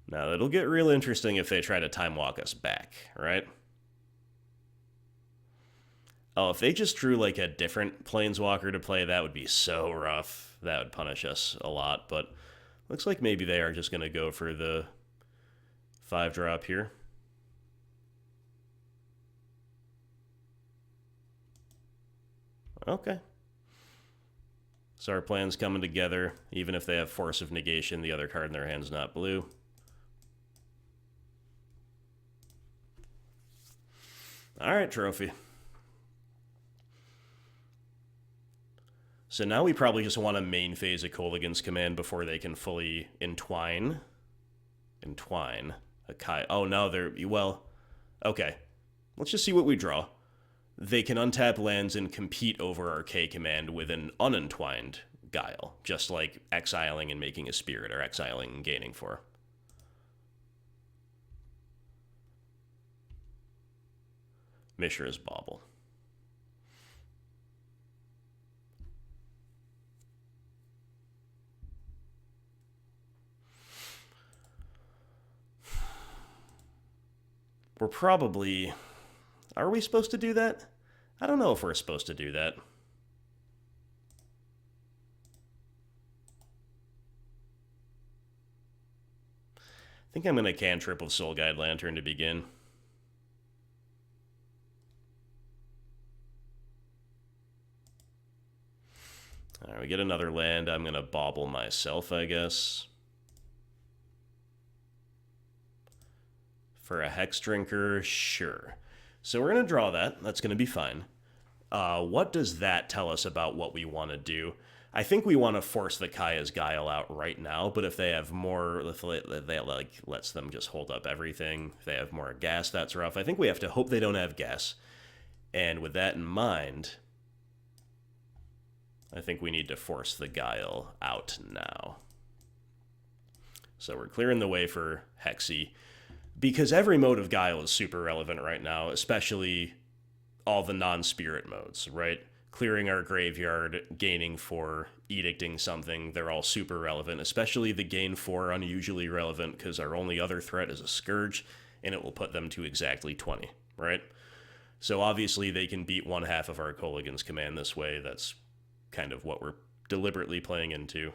Now, it'll get real interesting if they try to time-walk us back, right? Oh, if they just drew like a different Planeswalker to play, that would be so rough. That would punish us a lot, but looks like maybe they are just going to go for the 5-drop here. Okay. So our plan's coming together. Even if they have Force of Negation, the other card in their hand's not blue. Alright, Trophy. So now we probably just want to main phase a Kolaghan's command before they can fully entwine. Entwine. A Kai. Oh, no, they're... Well, okay. Let's just see what we draw. They can untap lands and compete over our K command with an unentwined Guile. Just like exiling and making a Spirit, or exiling and gaining 4. Mishra's Bauble. We're probably... Are we supposed to do that? I don't know if we're supposed to do that. I think I'm going to cantrip with Soul Guide Lantern to begin. Alright, we get another land. I'm going to Bauble myself, I guess. For a Hexdrinker, sure. So we're going to draw that. That's going to be fine. What does that tell us about what we want to do? I think we want to force the Kaya's Guile out right now, but if they have more, if they like lets them just hold up everything, if they have more gas, that's rough. I think we have to hope they don't have gas. And with that in mind, I think we need to force the Guile out now. So we're clearing the way for Hexy. Because every mode of Guile is super relevant right now, especially all the non-spirit modes, right? Clearing our graveyard, gaining 4, edicting something, they're all super relevant, especially the gain 4 unusually relevant because our only other threat is a Scourge, and it will put them to exactly 20, right? So obviously they can beat one half of our Kolaghan's command this way. That's kind of what we're deliberately playing into.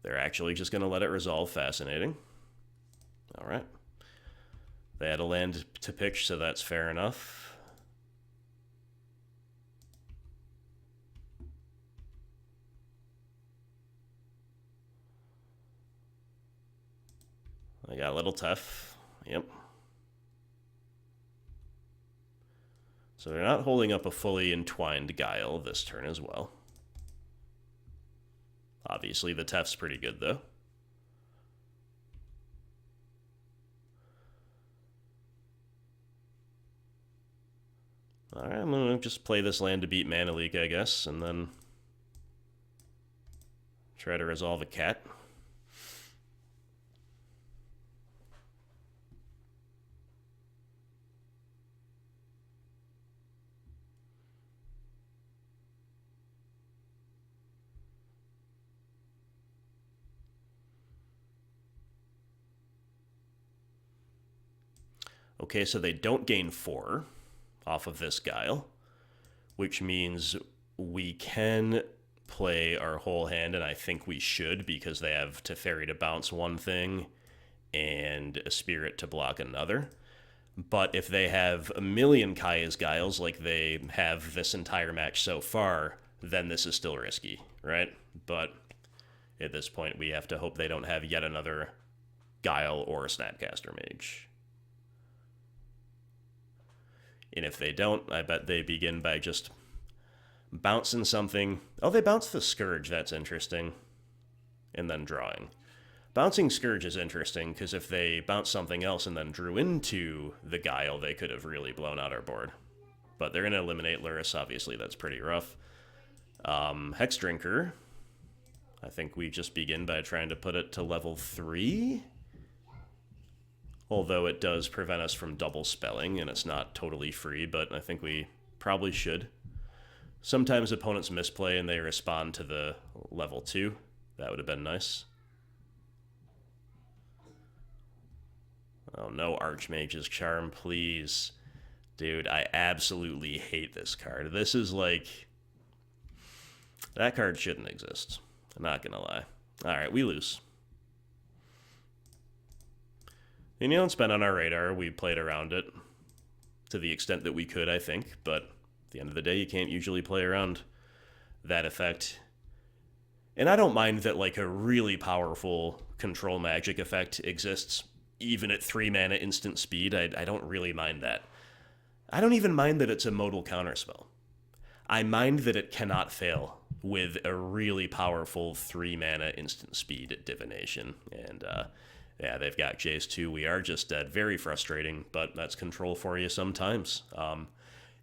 They're actually just going to let it resolve. Fascinating. All right. They had a land to pitch, so that's fair enough. I got a little tough. Yep. So they're not holding up a fully entwined Guile this turn as well. Obviously, the Teft's pretty good, though. Alright, I'm going to just play this land to beat Mana Leak, I guess, and then try to resolve a cat. Okay, so they don't gain 4 off of this Guile, which means we can play our whole hand, and I think we should, because they have Teferi to bounce one thing and a Spirit to block another. But if they have a million Kaya's Guiles like they have this entire match so far, then this is still risky, right? But at this point, we have to hope they don't have yet another Guile or a Snapcaster Mage. And if they don't, I bet they begin by just bouncing something. Oh, they bounced the Scourge. That's interesting. And then drawing. Bouncing Scourge is interesting, because if they bounce something else and then drew into the Guile, they could have really blown out our board. But they're going to eliminate Lurrus. Obviously, that's pretty rough. Hexdrinker. I think we just begin by trying to put it to level 3. Although it does prevent us from double spelling, and it's not totally free, but I think we probably should. Sometimes opponents misplay and they respond to the level 2. That would have been nice. Oh, no Archmage's Charm, please. Dude, I absolutely hate this card. This is like... That card shouldn't exist. I'm not gonna lie. Alright, we lose. And, it's been on our radar. We played around it to the extent that we could, I think. But at the end of the day, you can't usually play around that effect. And I don't mind that, like, a really powerful control magic effect exists, even at 3 mana instant speed. I don't really mind that. I don't even mind that it's a modal counterspell. I mind that it cannot fail with a really powerful 3 mana instant speed divination. And, yeah, they've got Jace too. We are just dead. Very frustrating, but that's control for you sometimes.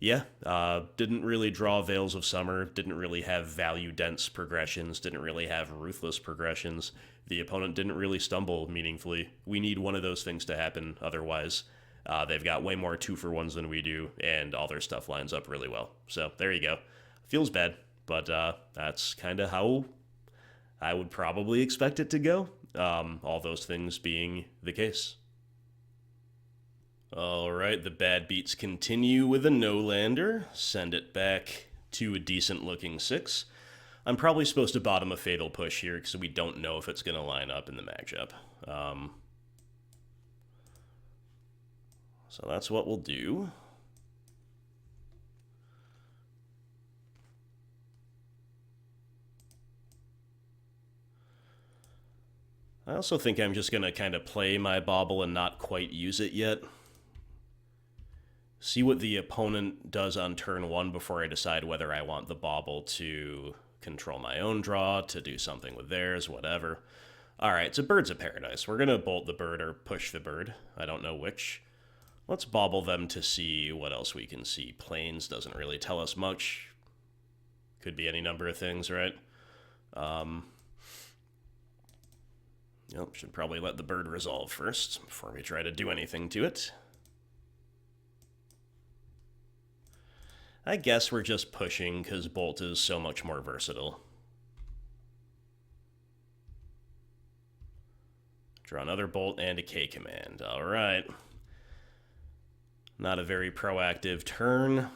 Didn't really draw Veils of Summer, didn't really have value-dense progressions, didn't really have ruthless progressions. The opponent didn't really stumble meaningfully. We need one of those things to happen, otherwise they've got way more 2-for-1s than we do, and all their stuff lines up really well. So there you go. Feels bad, but that's kind of how I would probably expect it to go, all those things being the case. Alright, the bad beats continue with a no-lander. Send it back to a decent-looking 6. I'm probably supposed to bottom a Fatal Push here, because we don't know if it's going to line up in the matchup. So that's what we'll do. I also think I'm just going to kind of play my Bauble and not quite use it yet. See what the opponent does on turn 1 before I decide whether I want the Bauble to control my own draw, to do something with theirs, whatever. Alright, so Birds of Paradise. We're going to bolt the bird or push the bird. I don't know which. Let's Bauble them to see what else we can see. Plains doesn't really tell us much. Could be any number of things, right? Should probably let the bird resolve first before we try to do anything to it. I guess we're just pushing because Bolt is so much more versatile. Draw another Bolt and a K command. Alright. Not a very proactive turn.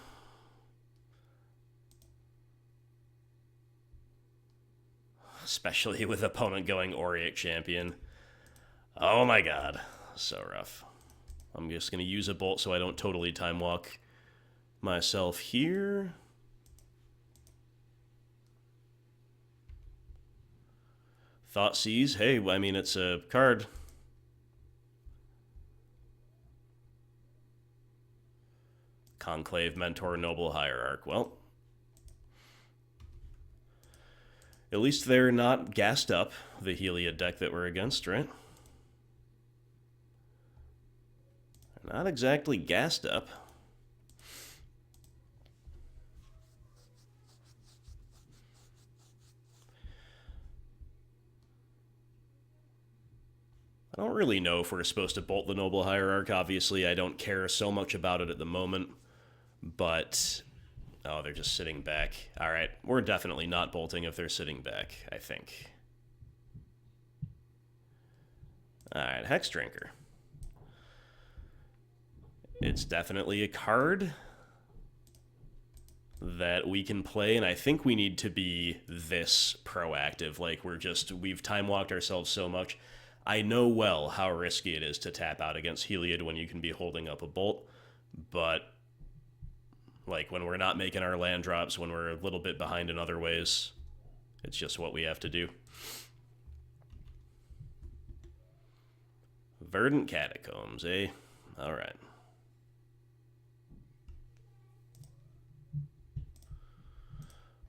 Especially with opponent going Auric Champion. Oh my god. So rough. I'm just going to use a Bolt so I don't totally time walk myself here. Thoughtseize. Hey, I mean, it's a card. Conclave, Mentor, Noble Hierarch. Well, at least they're not gassed up, the Heliod deck that we're against, right? They're not exactly gassed up. I don't really know if we're supposed to bolt the Noble Hierarch. Obviously, I don't care so much about it at the moment. But, oh, they're just sitting back. All right, we're definitely not bolting if they're sitting back, I think. All right, Hexdrinker. It's definitely a card that we can play, and I think we need to be this proactive. Like, we've time-walked ourselves so much. I know well how risky it is to tap out against Heliod when you can be holding up a bolt, but, like, when we're not making our land drops, when we're a little bit behind in other ways, it's just what we have to do. Verdant Catacombs, eh? Alright.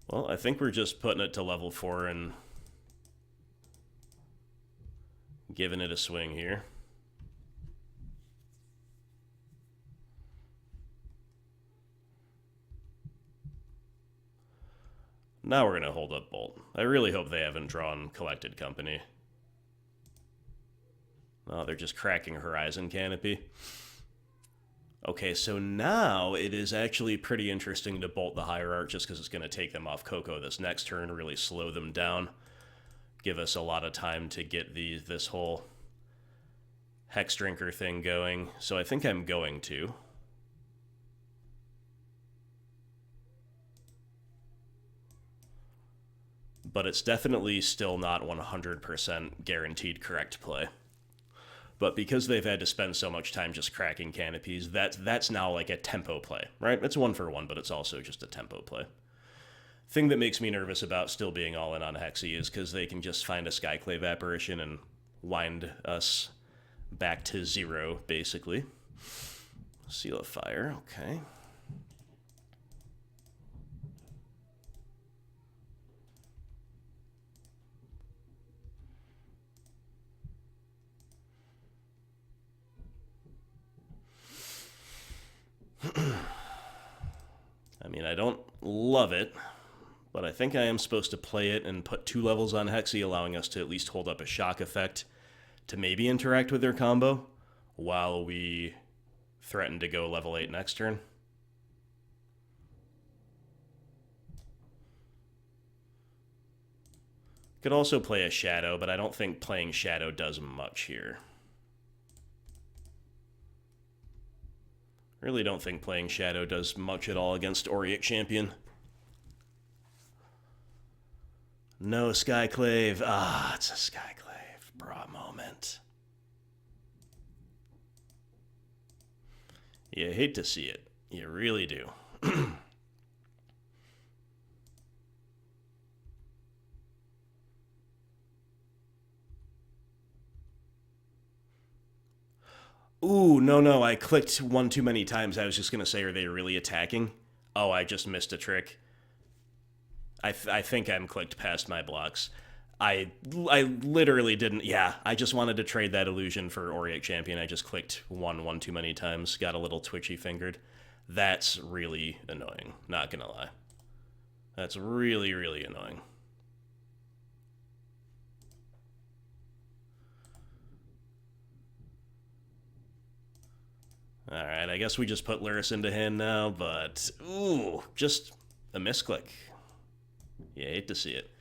Well, I think we're just putting it to level 4 and giving it a swing here. Now we're going to hold up Bolt. I really hope they haven't drawn Collected Company. Oh, they're just cracking Horizon Canopy. Okay, so now it is actually pretty interesting to bolt the Hierarch just because it's going to take them off Coco this next turn, really slow them down. Give us a lot of time to get this whole Hexdrinker thing going. So I think I'm going to. But it's definitely still not 100% guaranteed correct play. But because they've had to spend so much time just cracking canopies, that's now like a tempo play, right? It's 1-for-1, but it's also just a tempo play. Thing that makes me nervous about still being all in on Hexy is because they can just find a Skyclave apparition and wind us back to 0, basically. Seal of Fire, okay. I mean, I don't love it, but I think I am supposed to play it and put 2 levels on Hexy, allowing us to at least hold up a shock effect to maybe interact with their combo while we threaten to go level 8 next turn. Could also play a Shadow, but I don't think playing Shadow does much here. Really don't think playing Shadow does much at all against Auric Champion. No Skyclave. Ah, it's a Skyclave. Bra moment. You hate to see it. You really do. Ooh, no, I clicked one too many times. I was just going to say, are they really attacking? Oh, I just missed a trick. I think I'm clicked past my blocks. I literally didn't. Yeah, I just wanted to trade that illusion for Auric Champion. I just clicked one too many times. Got a little twitchy fingered. That's really annoying. Not going to lie. That's really, really annoying. Alright, I guess we just put Lurrus into hand now, but... Ooh, just a misclick. You hate to see it.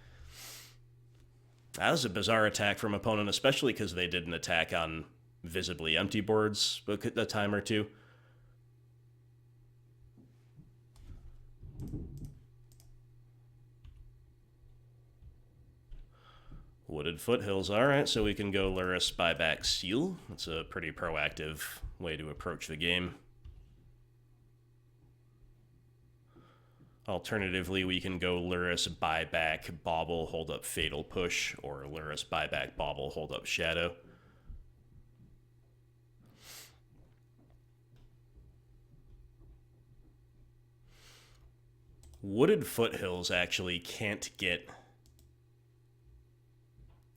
That was a bizarre attack from opponent, especially because they did an attack on visibly empty boards a time or two. Wooded Foothills. Alright, so we can go Lurrus buyback Seal. That's a pretty proactive way to approach the game. Alternatively, we can go Lurrus buyback Bauble, hold up Fatal Push, or Lurrus buyback Bauble, hold up Shadow. Wooded Foothills actually can't get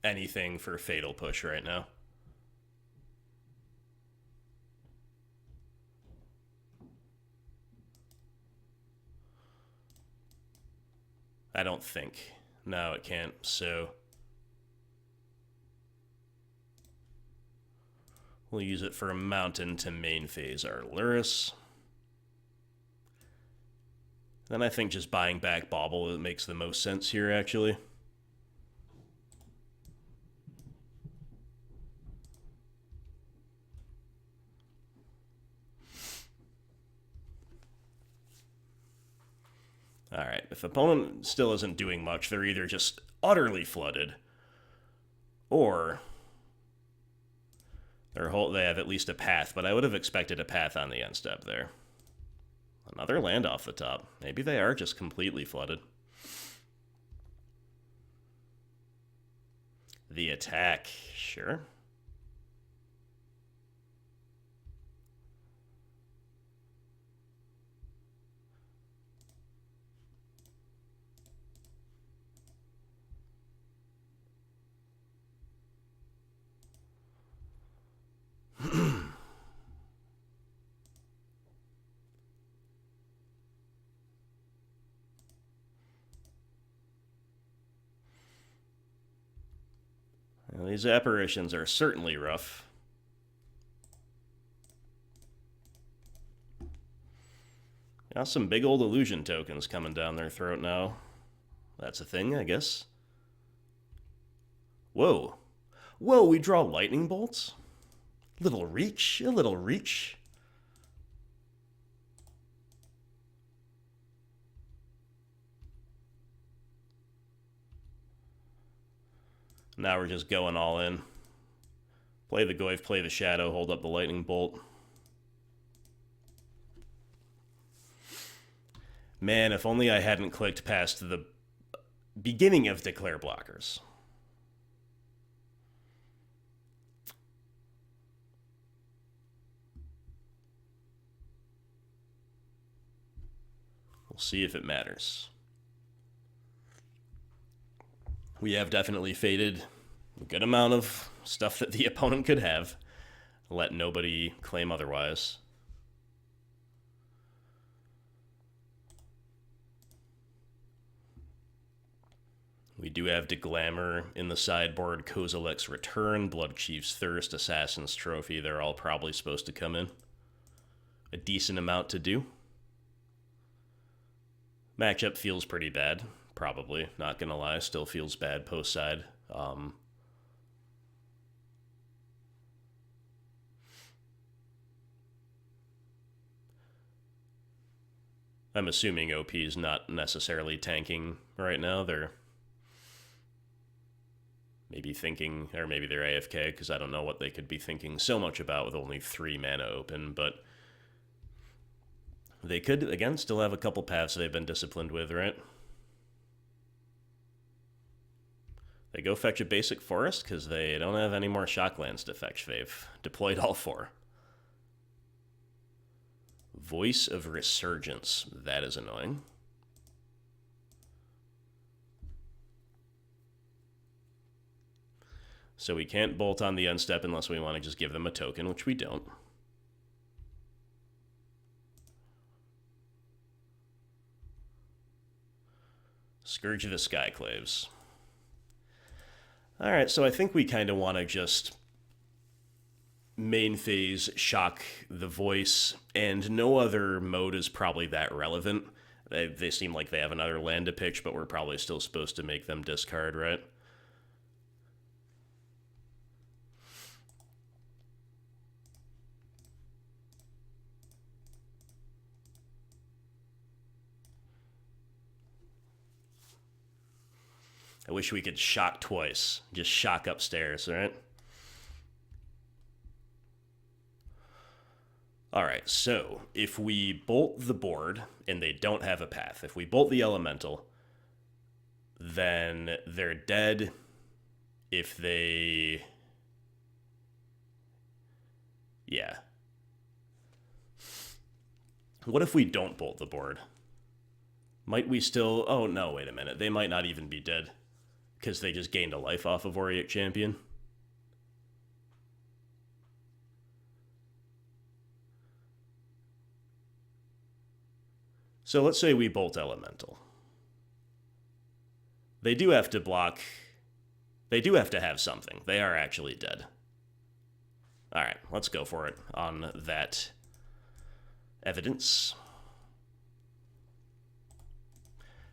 anything for Fatal Push right now. I don't think. No, it can't, so... We'll use it for a mountain to main phase our Lurrus. Then I think just buying back Bauble makes the most sense here, actually. Alright, if opponent still isn't doing much, they're either just utterly flooded, or they have at least a path, but I would have expected a path on the end step there. Another land off the top. Maybe they are just completely flooded. The attack, sure. Well, these apparitions are certainly rough. Got some big old illusion tokens coming down their throat now. That's a thing, I guess. Whoa. Whoa, we draw lightning bolts? Little reach, a little reach. Now we're just going all in. Play the Goyf, play the Shadow, hold up the lightning bolt. Man, if only I hadn't clicked past the beginning of Declare blockers. We'll see if it matters. We have definitely faded a good amount of stuff that the opponent could have. Let nobody claim otherwise. We do have Deglamer in the sideboard, Kozilek's Return, Bloodchief's Thirst, Assassin's Trophy. They're all probably supposed to come in. A decent amount to do. Matchup feels pretty bad. Probably, not gonna lie, still feels bad post-side. I'm assuming OP is not necessarily tanking right now. They're maybe thinking, or maybe they're AFK, because I don't know what they could be thinking so much about with only 3 mana open, but they could, again, still have a couple paths they've been disciplined with, right? They go fetch a basic forest because they don't have any more shocklands to fetch. They've deployed all 4. Voice of Resurgence. That is annoying. So we can't bolt on the end step unless we want to just give them a token, which we don't. Scourge of the Skyclaves. Alright, so I think we kind of want to just main phase shock the voice, and no other mode is probably that relevant. They seem like they have another land to pitch, but we're probably still supposed to make them discard, right? I wish we could shock twice. Just shock upstairs, right? Alright, so if we bolt the board and they don't have a path, if we bolt the elemental, then they're dead. If they... Yeah. What if we don't bolt the board? Might we still... Oh, no, wait a minute. They might not even be dead. Because they just gained a life off of Auric Champion. So let's say we bolt Elemental. They do have to block... They do have to have something. They are actually dead. Alright, let's go for it on that evidence.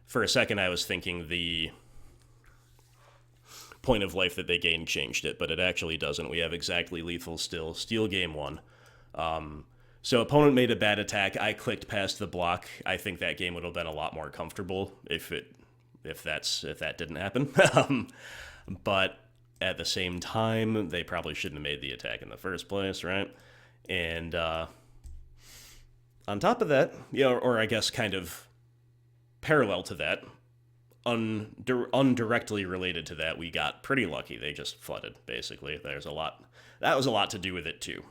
For a second I was thinking the point of life that they gained changed it, but it actually doesn't. We have exactly lethal still. Steal game 1. So opponent made a bad attack. I clicked past the block. I think that game would have been a lot more comfortable if that didn't happen. But at the same time, they probably shouldn't have made the attack in the first place, right? And on top of that, or I guess kind of parallel to that, undirectly related to that, we got pretty lucky. They just flooded, basically. That was a lot to do with it, too.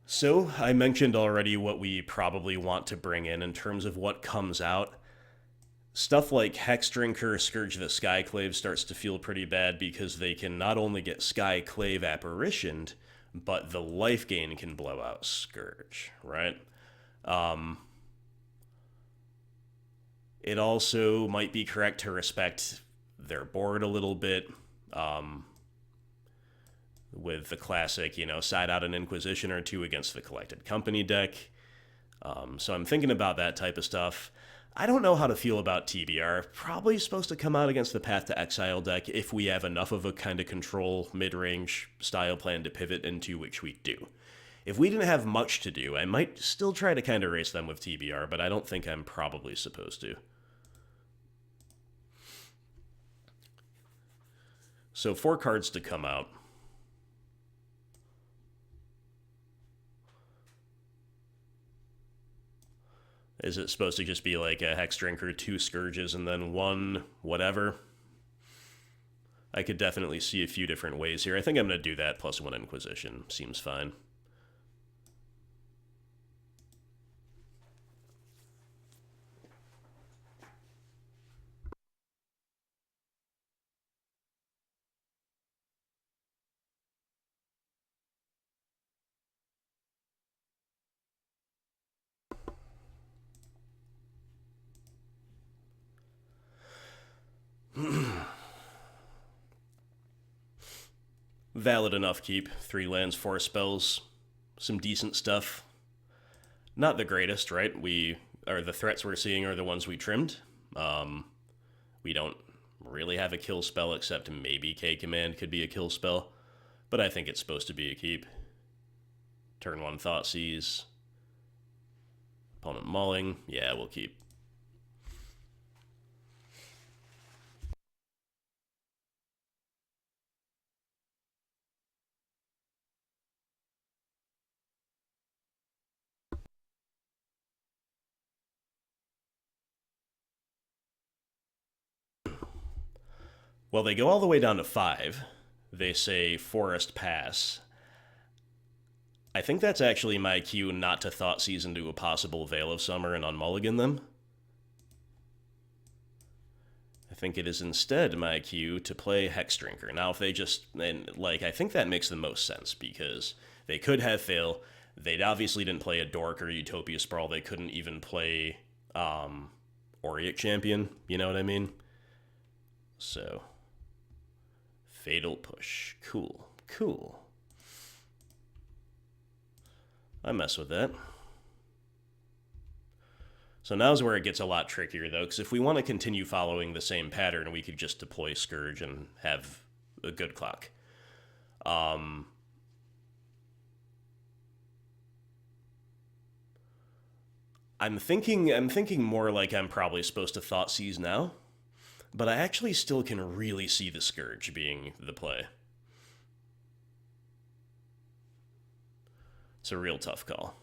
So, I mentioned already what we probably want to bring in terms of what comes out. Stuff like Hexdrinker, Scourge the Skyclave starts to feel pretty bad because they can not only get Skyclave apparitioned, but the life gain can blow out Scourge, right? It also might be correct to respect their board a little bit, with the classic, side out an Inquisition or two against the Collected Company deck. So I'm thinking about that type of stuff. I don't know how to feel about TBR. Probably supposed to come out against the Path to Exile deck if we have enough of a kind of control mid-range style plan to pivot into, which we do. If we didn't have much to do, I might still try to kind of race them with TBR, but I don't think I'm probably supposed to. So 4 cards to come out. Is it supposed to just be like a Hexdrinker, 2 Scourges, and then 1 whatever? I could definitely see a few different ways here. I think I'm going to do that plus 1 Inquisition. Seems fine. Valid enough keep. 3 lands, 4 spells. Some decent stuff. Not the greatest, right? The threats we're seeing are the ones we trimmed. We don't really have a kill spell except maybe K-Command could be a kill spell. But I think it's supposed to be a keep. Turn 1 Thoughtseize. Opponent mauling. Yeah, we'll keep. Well, they go all the way down to 5. They say Forest Pass. I think that's actually my cue not to Thoughtseize into a possible Veil of Summer and unmulligan them. I think it is instead my cue to play Hexdrinker. Now, if they I think that makes the most sense, because they could have Fail. They obviously didn't play a Dork or Utopia Sprawl. They couldn't even play Auric Champion, you know what I mean? So, Fatal Push. Cool. I mess with that. So now's where it gets a lot trickier, though, because if we want to continue following the same pattern, we could just deploy Scourge and have a good clock. I'm thinking more like I'm probably supposed to Thoughtseize now, but I actually still can really see the Scourge being the play. It's a real tough call.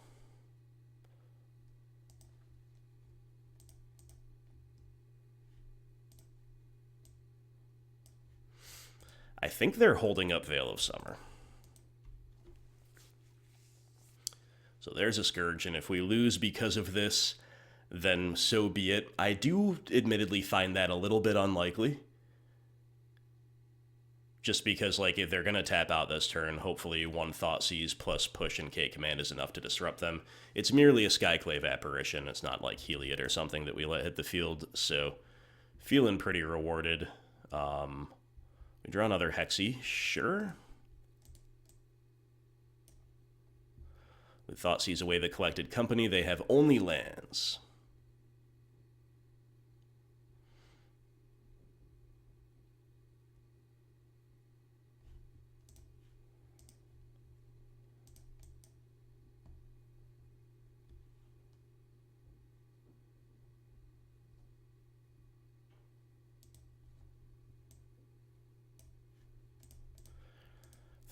I think they're holding up Veil of Summer. So there's a Scourge, and if we lose because of this, then so be it. I do admittedly find that a little bit unlikely. Just because, if they're going to tap out this turn, hopefully 1 Thoughtseize plus push and K-Command is enough to disrupt them. It's merely a Skyclave apparition. It's not like Heliod or something that we let hit the field, so feeling pretty rewarded. We draw another Hexy, sure. We Thoughtseize away the Collected Company. They have only lands.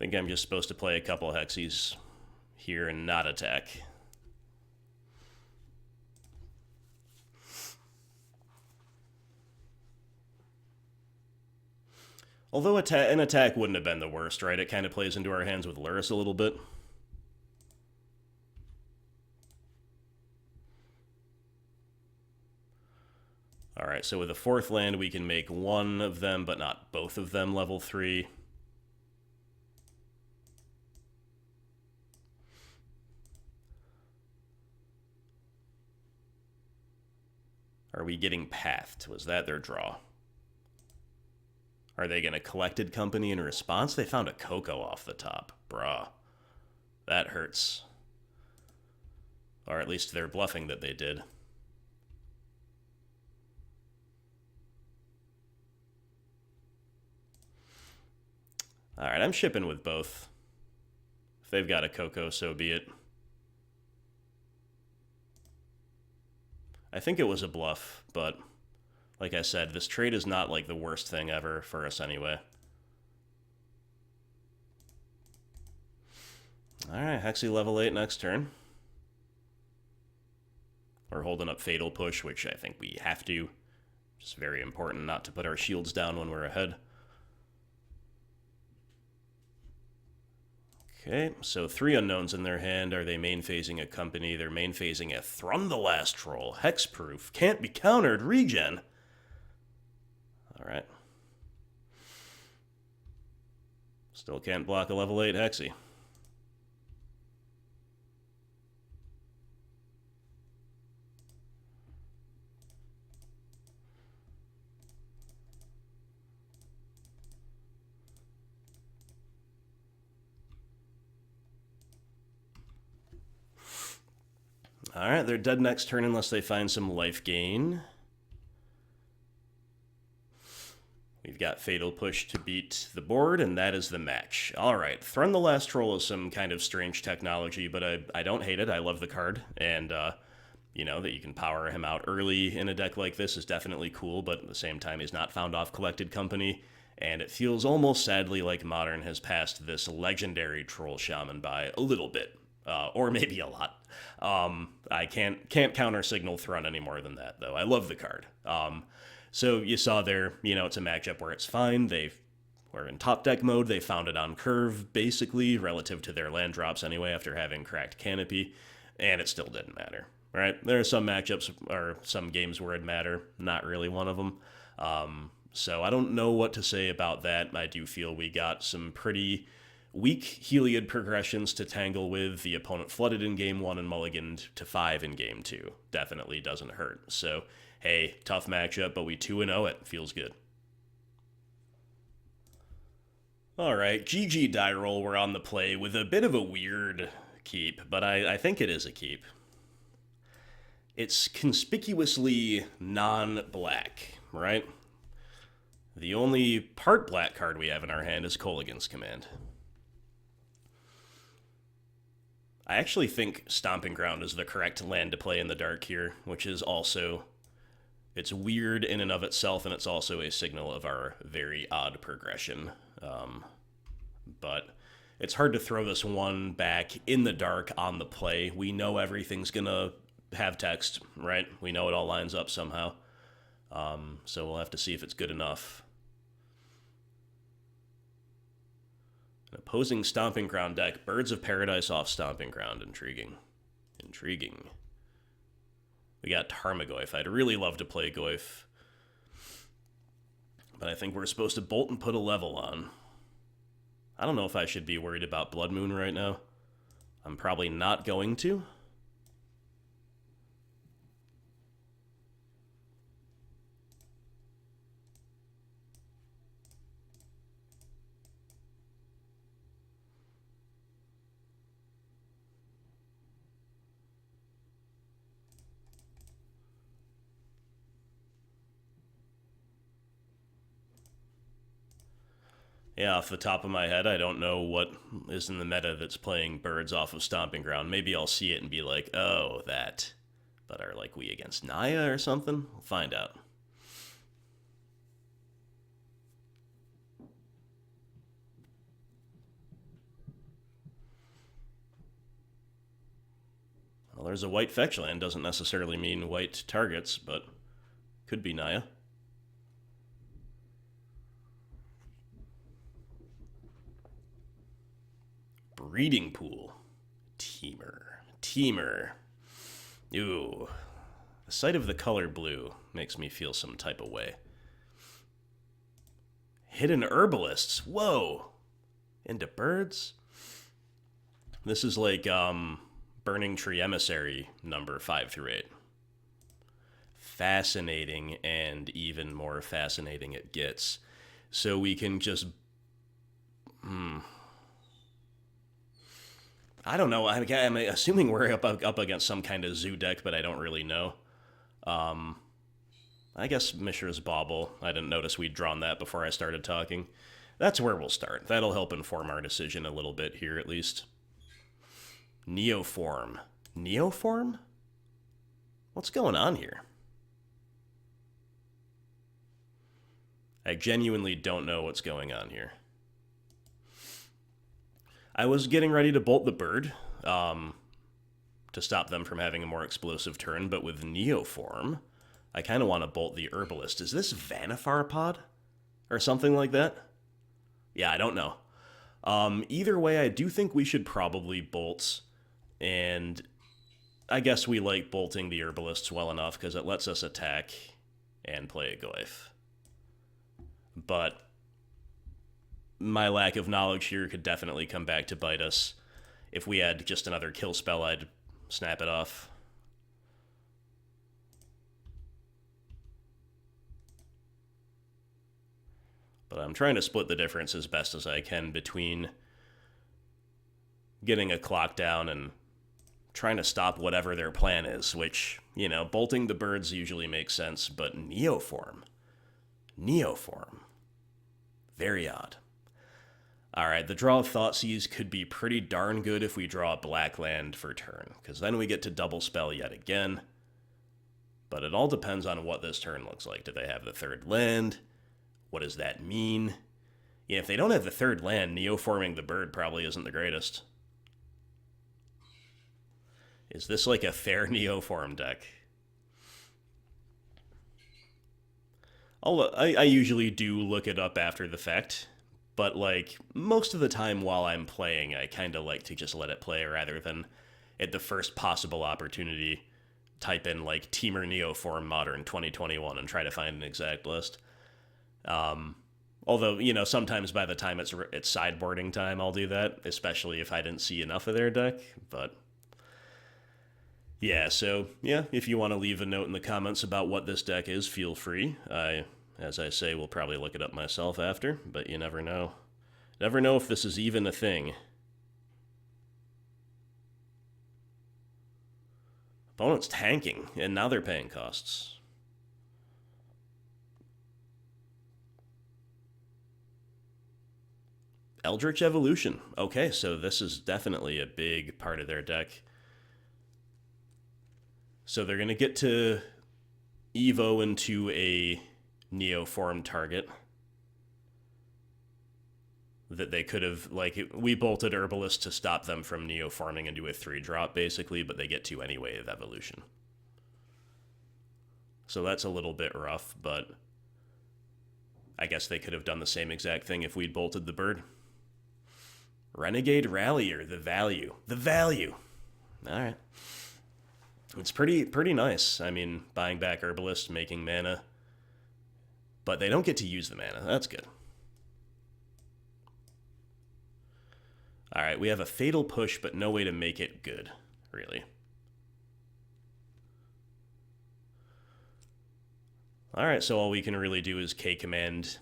think I'm just supposed to play a couple Hexies here and not attack. Although an attack wouldn't have been the worst, right? It kind of plays into our hands with Lurrus a little bit. Alright, so with a 4th land, we can make one of them, but not both of them level 3. Are we getting pathed? Was that their draw? Are they going to Collected Company in response? They found a Coco off the top. Bruh. That hurts. Or at least they're bluffing that they did. Alright, I'm shipping with both. If they've got a Coco, so be it. I think it was a bluff, but like I said, this trade is not like the worst thing ever for us anyway. Alright, Hexy level 8 next turn. We're holding up Fatal Push, which I think we have to. It's very important not to put our shields down when we're ahead. Okay, so 3 unknowns in their hand. Are they main phasing a company? They're main phasing a Thrun the Last Troll. Hexproof. Can't be countered. Regen. Alright. Still can't block a level 8 Hexy. Alright, they're dead next turn unless they find some life gain. We've got Fatal Push to beat the board, and that is the match. Alright, Thrun the Last Troll is some kind of strange technology, but I don't hate it. I love the card, and, you know, that you can power him out early in a deck like this is definitely cool, but at the same time, he's not found off Collected Company, and it feels almost sadly like Modern has passed this legendary Troll Shaman by a little bit. Or maybe a lot. I can't counter Signal Thrun any more than that, though. I love the card. So you saw there, you know, it's a matchup where it's fine. They were in top deck mode. They found it on curve, basically, relative to their land drops anyway, after having cracked Canopy, and it still didn't matter, right? There are some matchups, or some games where it'd matter. Not really one of them. So I don't know what to say about that. I do feel we got some pretty weak Heliod progressions to tangle with. The opponent flooded in game 1 and mulliganed to 5 in game 2. Definitely doesn't hurt. So, hey, tough matchup, but we 2-0 it. Feels good. Alright, GG die roll, we're on the play with a bit of a weird keep, but I think it is a keep. It's conspicuously non-black, right? The only part black card we have in our hand is Kolaghan's Command. I actually think Stomping Ground is the correct land to play in the dark here, which is also, it's weird in and of itself, and it's also a signal of our very odd progression. But it's hard to throw this one back in the dark on the play. We know everything's gonna have text, right? We know it all lines up somehow. So we'll have to see if it's good enough. An opposing Stomping Ground deck. Birds of Paradise off Stomping Ground. Intriguing. Intriguing. We got Tarmogoyf. I'd really love to play Goyf, but I think we're supposed to bolt and put a level on. I don't know if I should be worried about Blood Moon right now. I'm probably not going to. Yeah, off the top of my head, I don't know what is in the meta that's playing birds off of Stomping Ground. Maybe I'll see it and be like, oh, that. But are, like, we against Naya or something? We'll find out. Well, there's a white fetch land. Doesn't necessarily mean white targets, but could be Naya. Breeding Pool. Temur. Ooh. The sight of the color blue makes me feel some type of way. Hidden Herbalists. Whoa. Into birds? This is like Burning Tree Emissary number 5 through 8. Fascinating, and even more fascinating it gets. So we can just... I don't know. I'm assuming we're up against some kind of zoo deck, but I don't really know. I guess Mishra's Bauble. I didn't notice we'd drawn that before I started talking. That's where we'll start. That'll help inform our decision a little bit here, at least. Neoform. Neoform? What's going on here? I genuinely don't know what's going on here. I was getting ready to bolt the bird to stop them from having a more explosive turn, but with Neoform, I kind of want to bolt the Herbalist. Is this Vannifar Pod? Or something like that? Yeah, I don't know. Either way, I do think we should probably bolt, and I guess we like bolting the Herbalists well enough because it lets us attack and play a Goyf. But my lack of knowledge here could definitely come back to bite us. If we had just another kill spell, I'd snap it off. But I'm trying to split the difference as best as I can between getting a clock down and trying to stop whatever their plan is, which, you know, bolting the birds usually makes sense, but Neoform. Very odd. Alright, the draw of Thoughtseize could be pretty darn good if we draw a black land for turn, because then we get to double spell yet again. But it all depends on what this turn looks like. Do they have the third land? What does that mean? Yeah, if they don't have the third land, Neoforming the bird probably isn't the greatest. Is this like a fair Neoform deck? I usually do look it up after the fact, but like most of the time while I'm playing, I kind of like to just let it play rather than at the first possible opportunity type in like Temur Neoform Modern 2021 and try to find an exact list. Although, you know, sometimes by the time it's sideboarding time, I'll do that, especially if I didn't see enough of their deck, but yeah, so, yeah, if you want to leave a note in the comments about what this deck is, feel free. As I say, will probably look it up myself after, but you never know. Never know if this is even a thing. Opponent's tanking, and now they're paying costs. Eldritch Evolution. Okay, so this is definitely a big part of their deck. So they're going to get to Evo into a Neoform target that they could have, like, we bolted Herbalist to stop them from Neoforming into a 3-drop, basically, but they get to anyway with Evolution. So that's a little bit rough, but I guess they could have done the same exact thing if we'd bolted the bird. Renegade Rallier, the value. The value! Alright. It's pretty nice. I mean, buying back Herbalist, making mana. But they don't get to use the mana. That's good. Alright, we have a Fatal Push, but no way to make it good, really. Alright, so all we can really do is K-Command.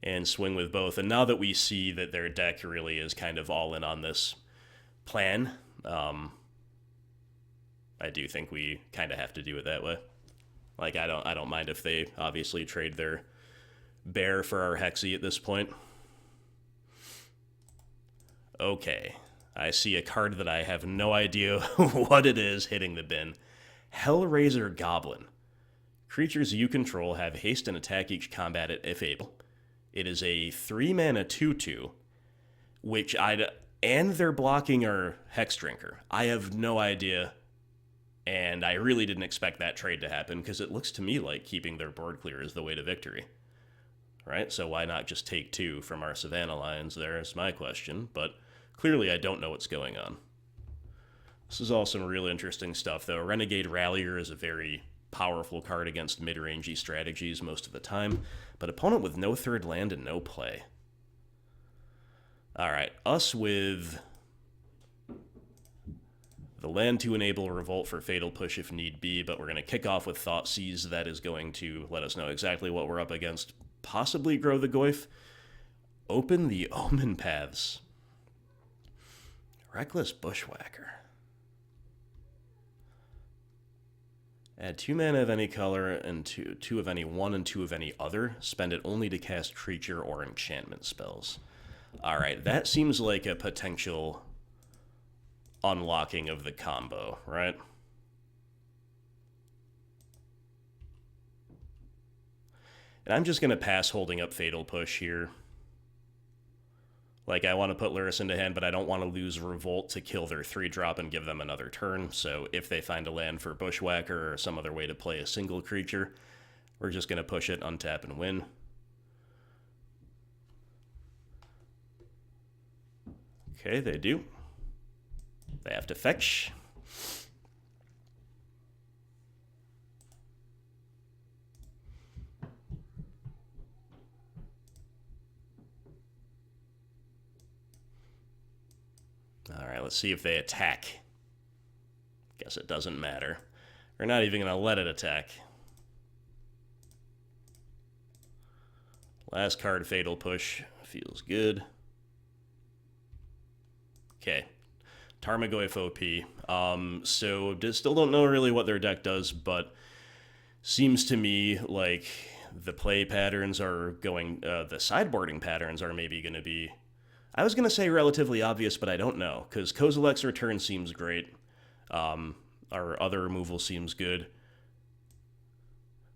And swing with both. And now that we see that their deck really is kind of all in on this plan, I do think we kind of have to do it that way. Like, I don't mind if they obviously trade their bear for our Hexy at this point. Okay, I see a card that I have no idea what it is hitting the bin. Hellraiser Goblin. Creatures you control have haste and attack each combat if able. It is a 3-mana 2/2, which and their blocking are Hexdrinker. I have no idea, and I really didn't expect that trade to happen because it looks to me like keeping their board clear is the way to victory. Right? So why not just take 2 from our Savannah Lions there is my question, but clearly I don't know what's going on. This is all some real interesting stuff, though. Renegade Rallier is a very powerful card against mid-rangey strategies most of the time, but opponent with no third land and no play. Alright, us with the land to enable Revolt for Fatal Push if need be, but we're going to kick off with Thoughtseize. That is going to let us know exactly what we're up against. Possibly grow the Goyf. Open the Omen Paths. Reckless Bushwhacker. Add 2 mana of any color and 2 of any one and 2 of any other. Spend it only to cast creature or enchantment spells. Alright, that seems like a potential unlocking of the combo, right? And I'm just going to pass holding up Fatal Push here. Like, I want to put Lurrus into hand, but I don't want to lose Revolt to kill their 3-drop and give them another turn. So if they find a land for Bushwhacker or some other way to play a single creature, we're just going to push it, untap, and win. Okay, they do. They have to fetch. Alright, let's see if they attack. Guess it doesn't matter. We're not even going to let it attack. Last card, Fatal Push. Feels good. Okay. Tarmogoyf OP. So still don't know really what their deck does, but seems to me like the play patterns are going... the sideboarding patterns are maybe going to be... I was going to say relatively obvious, but I don't know, because Kozilek's return seems great. Our other removal seems good.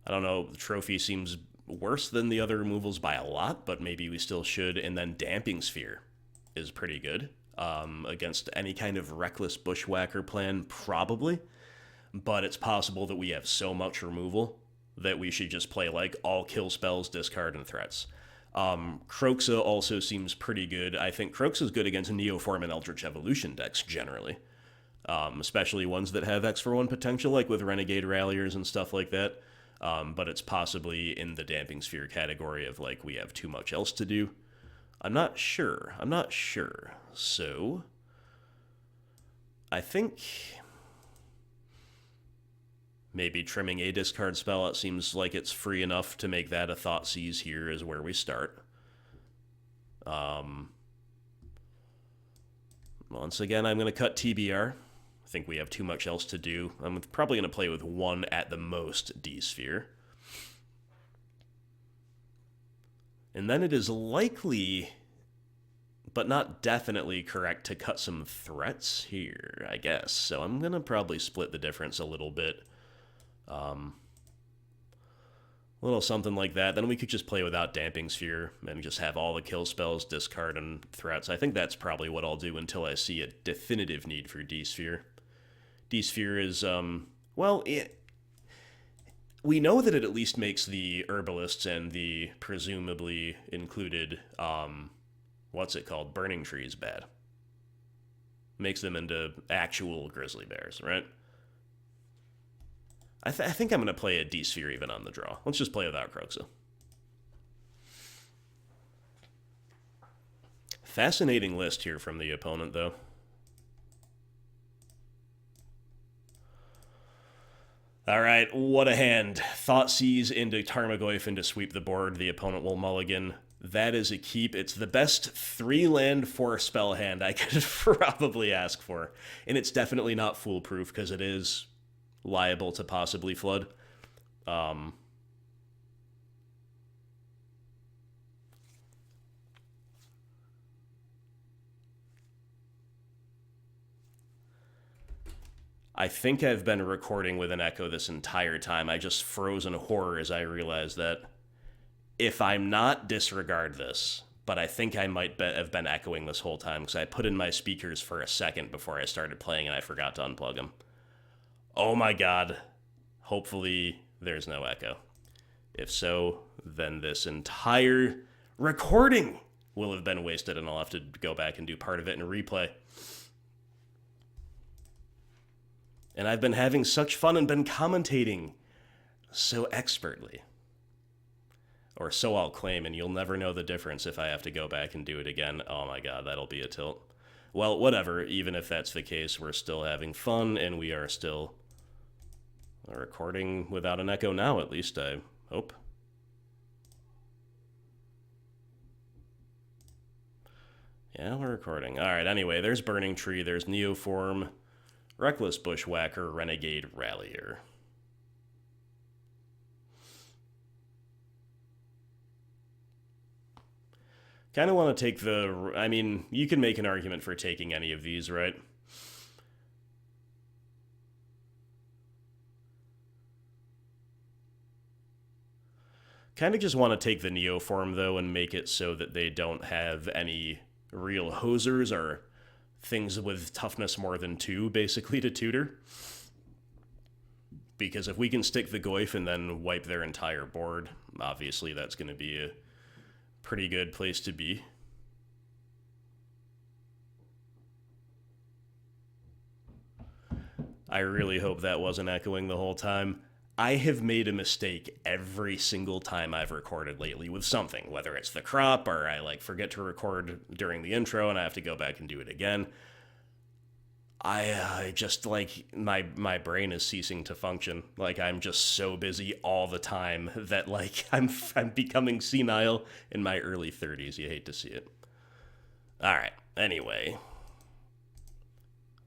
I don't know, the trophy seems worse than the other removals by a lot, but maybe we still should. And then Damping Sphere is pretty good. Against any kind of reckless Bushwhacker plan, probably. But it's possible that we have so much removal that we should just play like all kill spells, discard, and threats. Kroxa also seems pretty good. I think Kroxa's good against Neoform and Eldritch Evolution decks generally. Especially ones that have X for 1 potential, like with Renegade Ralliers and stuff like that. But it's possibly in the Damping Sphere category of like we have too much else to do. I'm not sure. So, I think maybe trimming a discard spell, it seems like it's free enough to make that a Thoughtseize here is where we start. Once again, I'm going to cut TBR. I think we have too much else to do. I'm probably going to play with 1 at the most D-Sphere. And then it is likely, but not definitely correct, to cut some threats here, I guess. So I'm going to probably split the difference a little bit. A little something like that. Then we could just play without Damping Sphere and just have all the kill spells, discard, and threats. I think that's probably what I'll do until I see a definitive need for D-Sphere. D-Sphere is, we know that it at least makes the Herbalists and the presumably included, Burning Trees bad. Makes them into actual grizzly bears, right? I think I'm going to play a D-Sphere even on the draw. Let's just play without Kroxa. Fascinating list here from the opponent, though. Alright, what a hand. Thoughtseize into Tarmogoyf into sweep the board. The opponent will mulligan. That is a keep. It's the best 3-land 4-spell hand I could probably ask for. And it's definitely not foolproof because it is liable to possibly flood. I think I've been recording with an echo this entire time. I just froze in horror as I realized that if I'm not, disregard this. But I think I might have been echoing this whole time because I put in my speakers for a second before I started playing and I forgot to unplug them. Oh my god. Hopefully there's no echo. If so, then this entire recording will have been wasted and I'll have to go back and do part of it in a replay. And I've been having such fun and been commentating so expertly. Or so I'll claim, and you'll never know the difference if I have to go back and do it again. Oh my god, that'll be a tilt. Well, whatever, even if that's the case, we're still having fun, and we are still recording without an echo now, at least, I hope. Yeah, we're recording. Alright, anyway, there's Burning Tree, there's Neoform, Reckless Bushwhacker, Renegade Rallier. Kind of want to take the... I mean, you can make an argument for taking any of these, right? Kind of just want to take the Neoform, though, and make it so that they don't have any real hosers or things with toughness more than 2, basically, to tutor. Because if we can stick the Goyf and then wipe their entire board, obviously that's going to be a pretty good place to be. I really hope that wasn't echoing the whole time. I have made a mistake every single time I've recorded lately with something, whether it's the crop or I forget to record during the intro and I have to go back and do it again. I just my brain is ceasing to function. I'm just so busy all the time that I'm becoming senile in my early 30s. You hate to see it. All right. Anyway,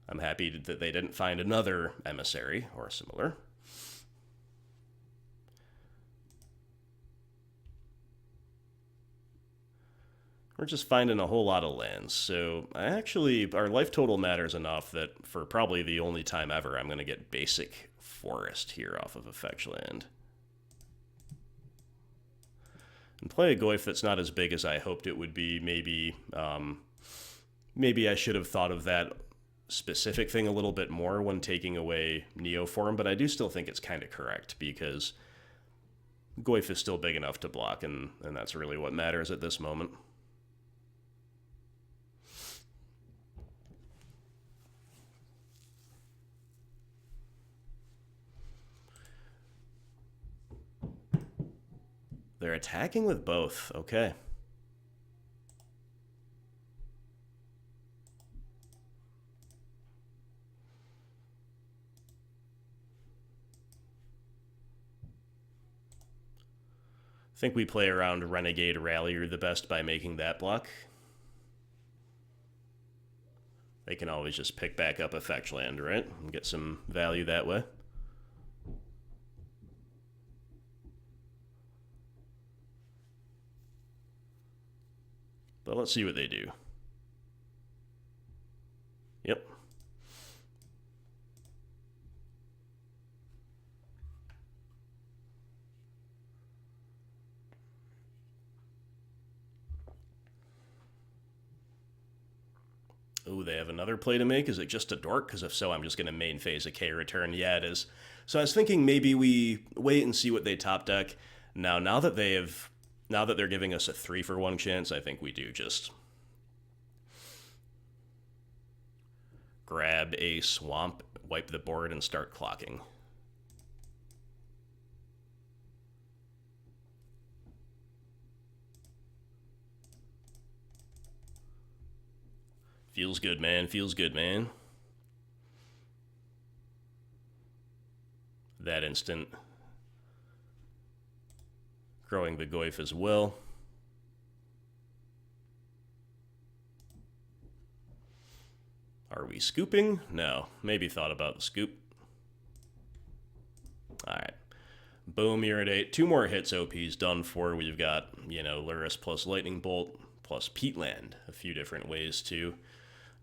I'm happy that they didn't find another emissary or similar. We're just finding a whole lot of lands, so our life total matters enough that for probably the only time ever, I'm going to get basic forest here off of Effect Land. And play a Goyf that's not as big as I hoped it would be. Maybe I should have thought of that specific thing a little bit more when taking away Neoform, but I do still think it's kind of correct, because Goyf is still big enough to block, and that's really what matters at this moment. They're attacking with both. Okay. I think we play around Renegade Rallier the best by making that block. They can always just pick back up Effect Land, right? And get some value that way. But let's see what they do. Yep. Ooh, they have another play to make. Is it just a dork? Because if so, I'm just going to main phase a K return. Yeah, it is. So I was thinking maybe we wait and see what they top deck. Now that they're giving us a 3-for-1 chance, I think we do just grab a swamp, wipe the board, and start clocking. Feels good, man. Feels good, man. That instant. Growing the Goyf as well. Are we scooping? No. Maybe thought about the scoop. Alright. Boom, Iridate. 2 more hits, OP's done for. We've got, Lurrus plus Lightning Bolt plus Peatland. A few different ways to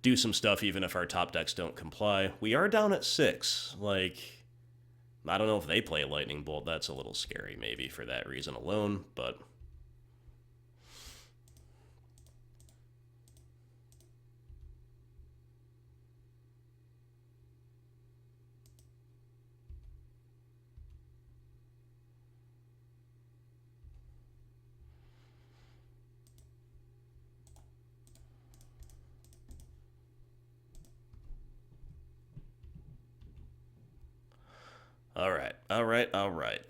do some stuff even if our top decks don't comply. We are down at 6. Like, I don't know if they play Lightning Bolt. That's a little scary maybe for that reason alone, but... All right.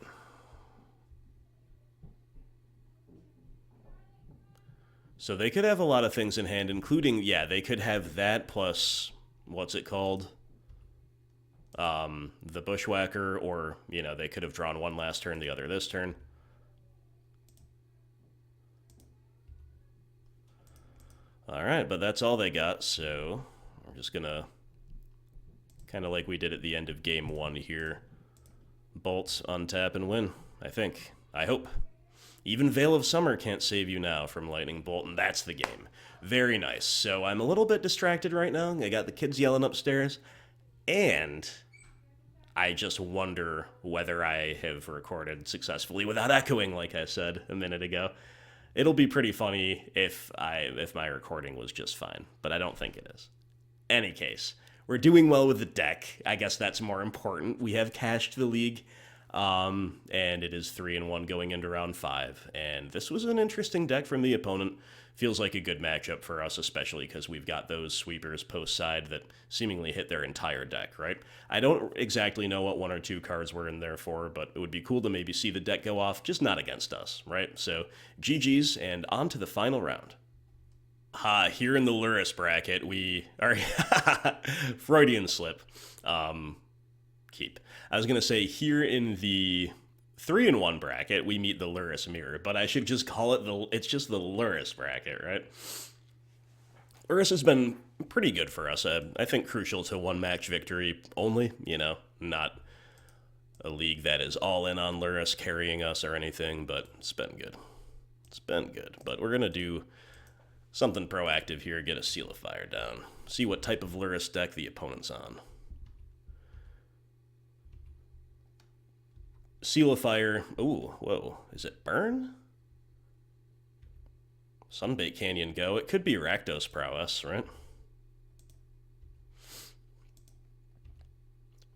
So they could have a lot of things in hand, including, yeah, they could have that plus, what's it called? The Bushwhacker, or, you know, they could have drawn one last turn, the other this turn. All right, but that's all they got, so we're just gonna, kind of like we did at the end of game 1 here, bolt, untap, and win, I think. I hope. Even Veil of Summer can't save you now from Lightning Bolt, and that's the game. Very nice. So I'm a little bit distracted right now. I got the kids yelling upstairs, and I just wonder whether I have recorded successfully without echoing, like I said a minute ago. It'll be pretty funny if my recording was just fine, but I don't think it is. Any case, we're doing well with the deck. I guess that's more important. We have cashed the league, and it is 3-1 going into round 5. And this was an interesting deck from the opponent. Feels like a good matchup for us, especially because we've got those sweepers post-side that seemingly hit their entire deck, right? I don't exactly know what 1 or 2 cards were in there for, but it would be cool to maybe see the deck go off, just not against us, right? So, GG's, and on to the final round. Here in the Lurrus bracket, we are... Freudian slip. Keep. I was going to say, here in the 3-1 bracket, we meet the Lurrus mirror, but I should just call it it's just the Lurrus bracket, right? Lurrus has been pretty good for us. I think crucial to one match victory only, you know, not a league that is all in on Lurrus carrying us or anything, but it's been good. It's been good, but we're going to do something proactive here, get a Seal of Fire down. See what type of Lurrus deck the opponent's on. Seal of Fire. Ooh, whoa. Is it Burn? Sunbait Canyon go. It could be Rakdos Prowess, right?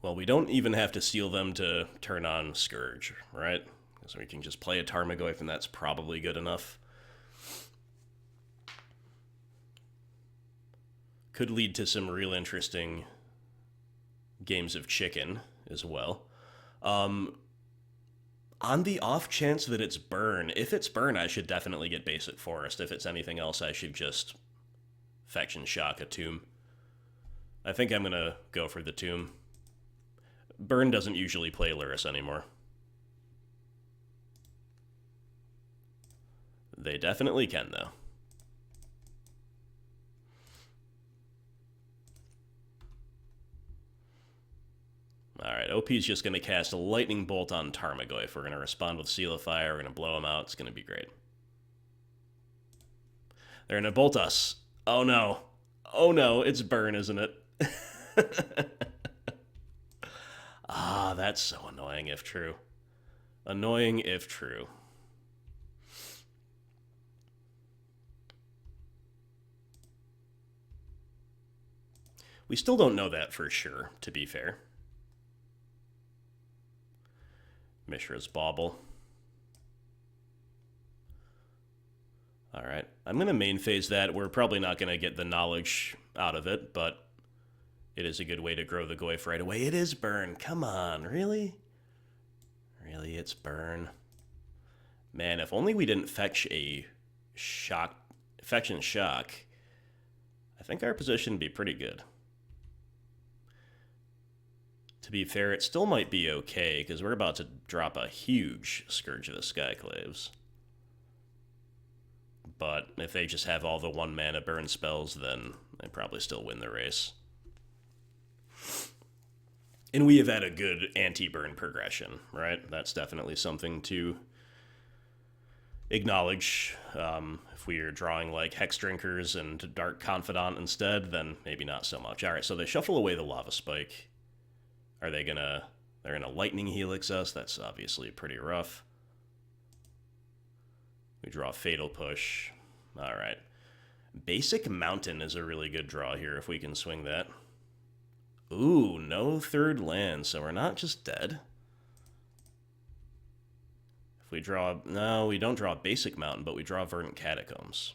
Well, we don't even have to seal them to turn on Scourge, right? So we can just play a Tarmogoyf, and that's probably good enough. Could lead to some real interesting games of chicken as well. On the off chance that it's Burn, if it's Burn, I should definitely get Basic Forest. If it's anything else, I should just Fection Shock a Tomb. I think I'm going to go for the Tomb. Burn doesn't usually play Lurrus anymore. They definitely can, though. Alright, OP's just going to cast a Lightning Bolt on Tarmogoyf. We're going to respond with Seal of Fire. We're going to blow him out. It's going to be great. They're going to bolt us. Oh no. Oh no, it's Burn, isn't it? That's so annoying if true. Annoying if true. We still don't know that for sure, to be fair. Mishra's Bauble. Alright, I'm going to main phase that. We're probably not going to get the knowledge out of it, but it is a good way to grow the Goyf right away. It is Burn. Come on, really? Really, it's Burn. Man, if only we didn't fetch a fetch and shock, I think our position would be pretty good. To be fair, it still might be okay, because we're about to drop a huge Scourge of the Skyclaves. But if they just have all the 1-mana burn spells, then they probably still win the race. And we have had a good anti-burn progression, right? That's definitely something to acknowledge. If we are drawing like Hexdrinkers and Dark Confidant instead, then maybe not so much. All right, so they shuffle away the Lava Spike. Are they gonna... They're gonna Lightning Helix us? That's obviously pretty rough. We draw Fatal Push. All right. Basic Mountain is a really good draw here if we can swing that. Ooh, no third land, so we're not just dead. If we draw... No, we don't draw Basic Mountain, but we draw Verdant Catacombs.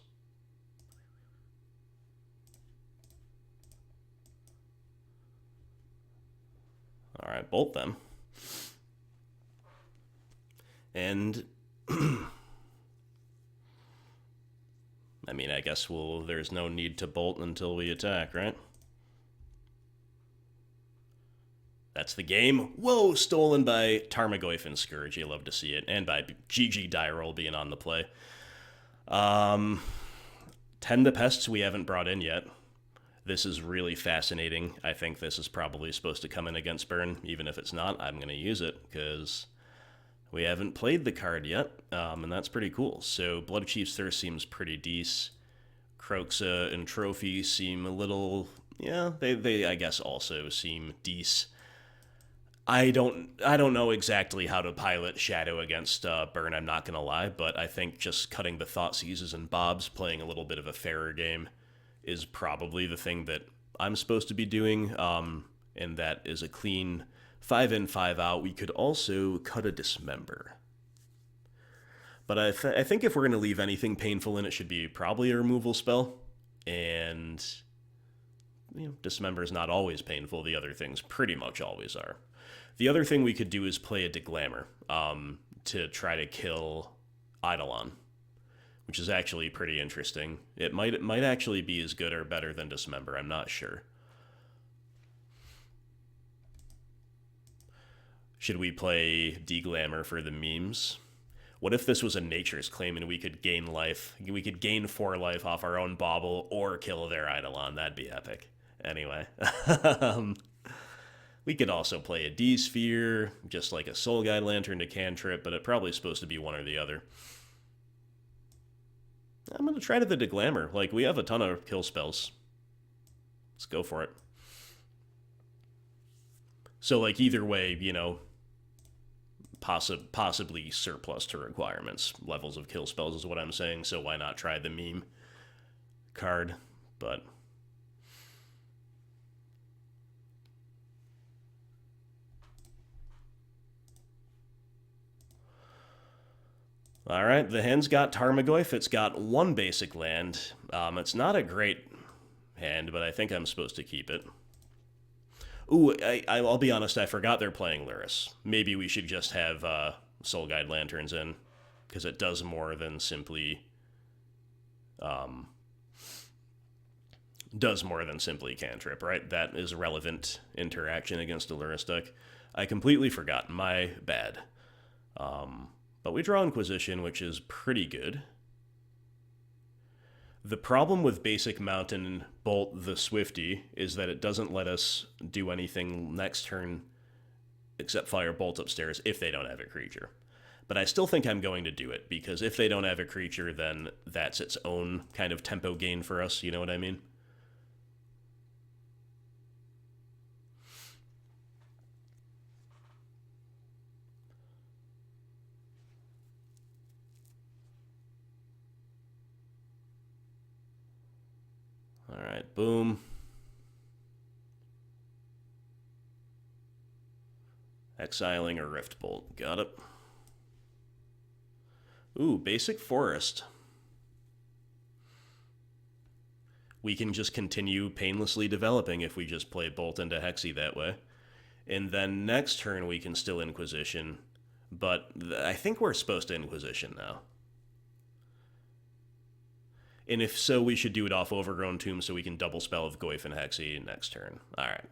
All right, bolt them. And... I mean, I guess there's no need to bolt until we attack, right? That's the game. Whoa, stolen by Tarmogoyf and Scourge. You love to see it. And by GG Die Roll being on the play. Tend the Pests we haven't brought in yet. This is really fascinating. I think this is probably supposed to come in against burn. Even if it's not, I'm going to use it, because we haven't played the card yet, and that's pretty cool. So Bloodchief's Thirst seems pretty decent. Kroxa and Trophy seem a little... Yeah, they I guess also seem decent. I don't know exactly how to pilot Shadow against burn, I'm not going to lie, but I think just cutting the Thoughtseizes and Bobs, playing a little bit of a fairer game, is probably the thing that I'm supposed to be doing, and that is a clean 5 in, 5 out. We could also cut a Dismember. But I think if we're going to leave anything painful in, it should be probably a removal spell. And, you know, Dismember is not always painful. The other things pretty much always are. The other thing we could do is play a Deglamer to try to kill Eidolon, which is actually pretty interesting. It might actually be as good or better than Dismember. I'm not sure. Should we play Deglamer for the memes? What if this was a Nature's Claim and we could gain life? We could gain 4 life off our own Bauble or kill their Eidolon. That'd be epic. Anyway. We could also play a D-Sphere, just like a Soul Guide Lantern to cantrip, but it's probably supposed to be one or the other. I'm going to try to the Deglamer. Like, we have a ton of kill spells. Let's go for it. So, like, either way, you know, possibly surplus to requirements. Levels of kill spells is what I'm saying, so why not try the meme card? But... Alright, the hand's got Tarmogoyf. It's got 1 basic land. It's not a great hand, but I think I'm supposed to keep it. Ooh, I'll be honest, I forgot they're playing Lurrus. Maybe we should just have Soul Guide Lanterns in, because it does more than simply... cantrip, right? That is relevant interaction against a Lurrus deck. I completely forgot. My bad. But we draw Inquisition, which is pretty good. The problem with Basic Mountain Bolt the Swifty is that it doesn't let us do anything next turn except fire Bolt upstairs if they don't have a creature. But I still think I'm going to do it, because if they don't have a creature, then that's its own kind of tempo gain for us, you know what I mean? Alright, boom. Exiling a Rift Bolt. Got it. Ooh, Basic Forest. We can just continue painlessly developing if we just play Bolt into Hexy that way. And then next turn we can still Inquisition, but I think we're supposed to Inquisition now. And if so, we should do it off Overgrown Tomb so we can double spell of Goyf and Hexy next turn. Alright.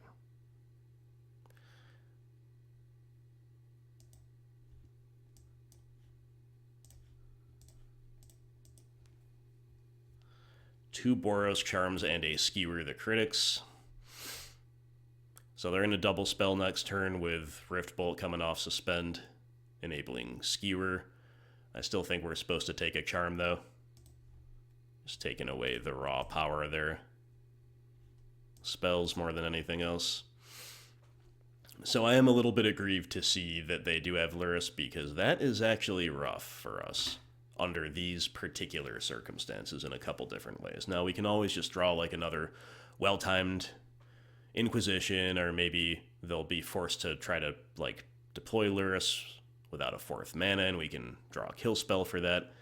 Two Boros Charms and a Skewer the Critics. So they're going to double spell next turn with Rift Bolt coming off Suspend, enabling Skewer. I still think we're supposed to take a charm, though. Just taking away the raw power of their spells more than anything else. So I am a little bit aggrieved to see that they do have Lurrus, because that is actually rough for us under these particular circumstances in a couple different ways. Now, we can always just draw like another well-timed Inquisition, or maybe they'll be forced to try to like deploy Lurrus without a 4th mana, and we can draw a kill spell for that.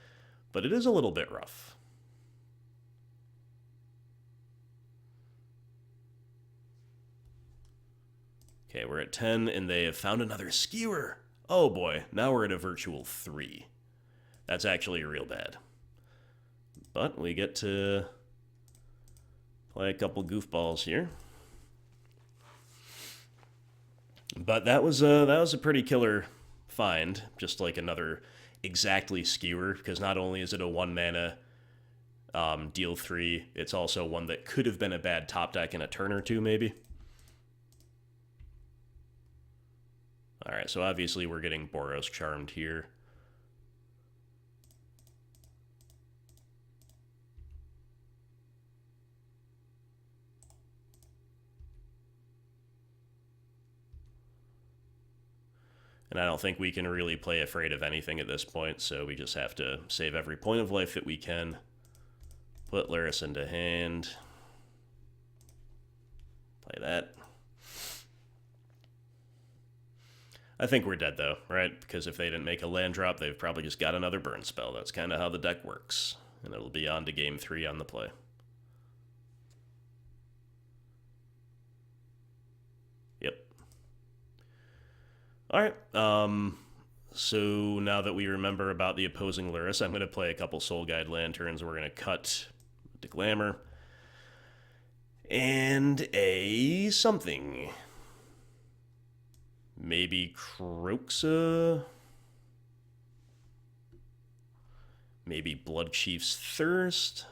But it is a little bit rough. Okay, we're at 10, and they have found another Skewer. Oh boy, now we're at a virtual 3. That's actually real bad. But we get to play a couple goofballs here. But that was a pretty killer find, just like another exactly Skewer, because not only is it a 1 mana deal 3, it's also one that could have been a bad top deck in a turn or two, maybe. Alright, so obviously we're getting Boros Charmed here. And I don't think we can really play Afraid of anything at this point, so we just have to save every point of life that we can. Put Lurrus into hand. Play that. I think we're dead, though, right? Because if they didn't make a land drop, they've probably just got another burn spell. That's kind of how the deck works. And it'll be on to game 3 on the play. Yep. Alright, so now that we remember about the opposing Lurrus, I'm going to play a couple Soul Guide Lanterns. We're going to cut Deglamer. And a something. Maybe Kroxa? Maybe Bloodchief's Thirst?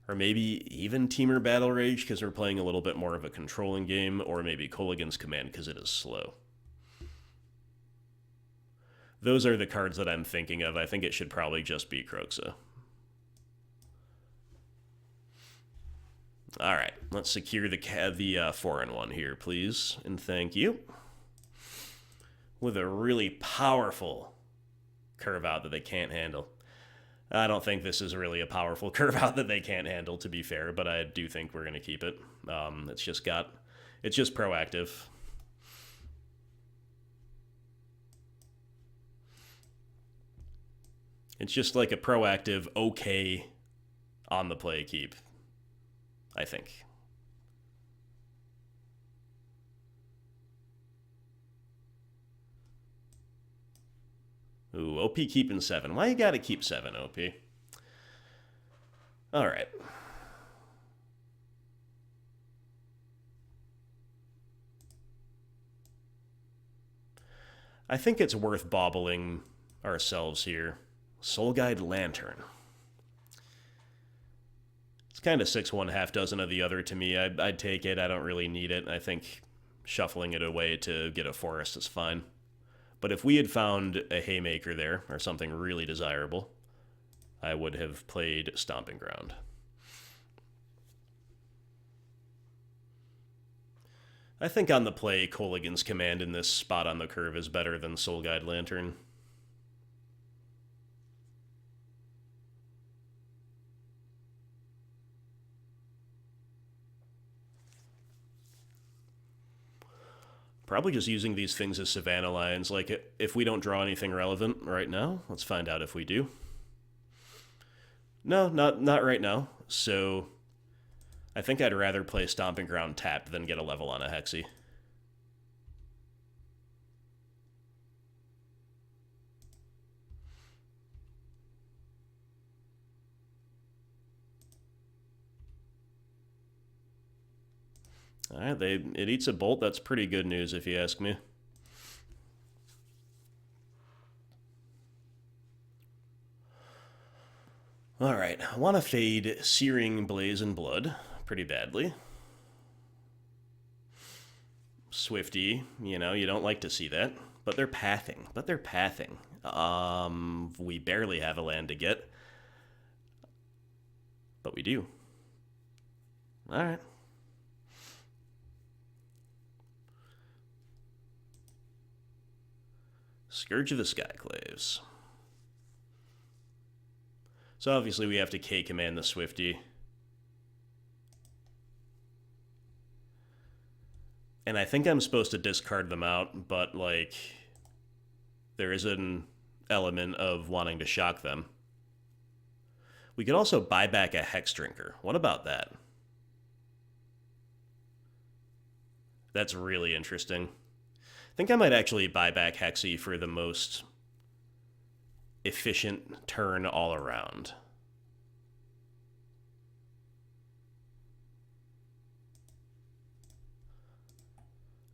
Or maybe even Temur Battle Rage, because we're playing a little bit more of a controlling game, or maybe Kolaghan's Command, because it is slow. Those are the cards that I'm thinking of. I think it should probably just be Kroxa. Alright, let's secure the 4-in-1 here, please, and thank you. With a really powerful curve out that they can't handle. I don't think this is really a powerful curve out that they can't handle, to be fair, but I do think we're going to keep it. It's just proactive. It's just like a proactive, okay, on the play keep, I think. Ooh, OP keeping 7. Why you gotta keep 7, OP? Alright. I think it's worth bobbling ourselves here. Soul Guide Lantern. It's kind of 6-1, half dozen of the other to me. I'd take it. I don't really need it. I think shuffling it away to get a forest is fine. But if we had found a Haymaker there, or something really desirable, I would have played Stomping Ground. I think on the play, Kolaghan's Command in this spot on the curve is better than Soul Guide Lantern. Probably just using these things as Savannah Lions. Like, if we don't draw anything relevant right now, let's find out if we do. No, not right now. So, I think I'd rather play Stomping Ground tapped than get a level on a Hexy. Alright, it eats a bolt. That's pretty good news if you ask me. Alright, I want to fade Searing Blaze and Blood pretty badly. Swifty, you know, you don't like to see that. But they're pathing. We barely have a land to get. But we do. Alright. Scourge of the Skyclaves. So obviously we have to K-command the Swifty. And I think I'm supposed to discard them out, but, like, there is an element of wanting to shock them. We could also buy back a Hexdrinker. What about that? That's really interesting. I think I might actually buy back Hexy for the most efficient turn all around.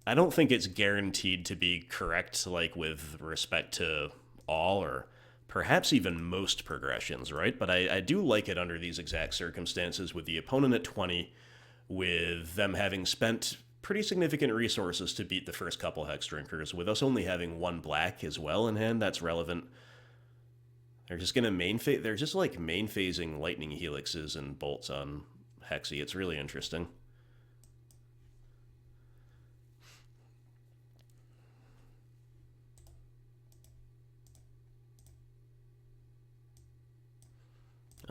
I don't think it's guaranteed to be correct, like, with respect to all or perhaps even most progressions, right? But I do like it under these exact circumstances with the opponent at 20, with them having spent pretty significant resources to beat the first couple Hexdrinkers, with us only having one black as well in hand. That's relevant. They're just gonna they're just like main phasing lightning helixes and bolts on Hexy. It's really interesting.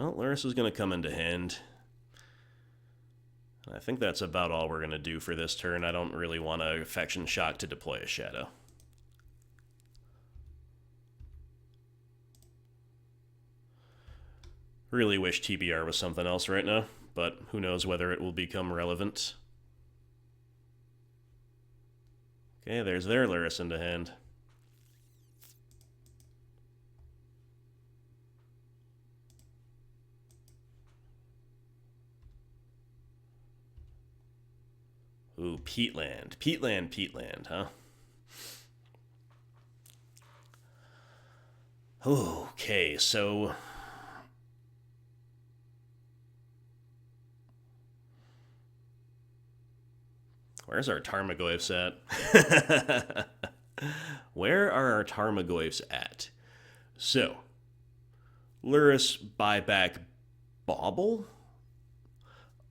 Oh, Lurrus is going to come into hand. I think that's about all we're going to do for this turn. I don't really want to Affection Shock to deploy a Shadow. Really wish TBR was something else right now, but who knows whether it will become relevant. Okay, there's their Lurrus into hand. Ooh, Peatland. Peatland, huh? Okay, so... Where's our Tarmogoyfs at? Where are our Tarmogoyfs at? So, Lurrus, buy back Bauble?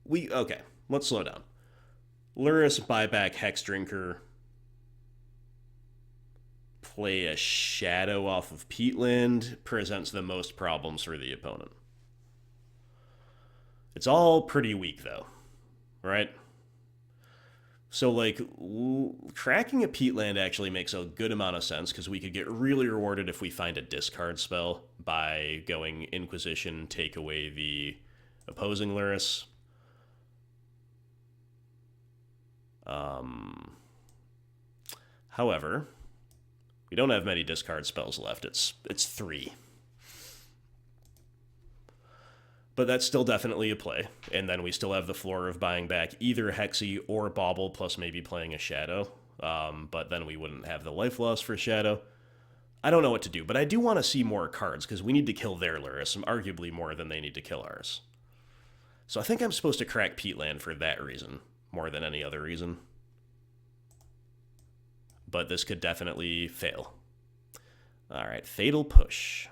Okay, let's slow down. Lurrus, buy back Hexdrinker, play a Shadow off of Peatland, presents the most problems for the opponent. It's all pretty weak, though, right? So, like, cracking a Peatland actually makes a good amount of sense, because we could get really rewarded if we find a discard spell by going Inquisition, take away the opposing Lurrus. However, we don't have many discard spells left. It's 3. But that's still definitely a play. And then we still have the floor of buying back either Hexy or Bauble, plus maybe playing a Shadow. But then we wouldn't have the life loss for Shadow. I don't know what to do, but I do want to see more cards, because we need to kill their Lurrus, arguably more than they need to kill ours. So I think I'm supposed to crack Peatland for that reason, more than any other reason. But this could definitely fail. Alright, Fatal Push.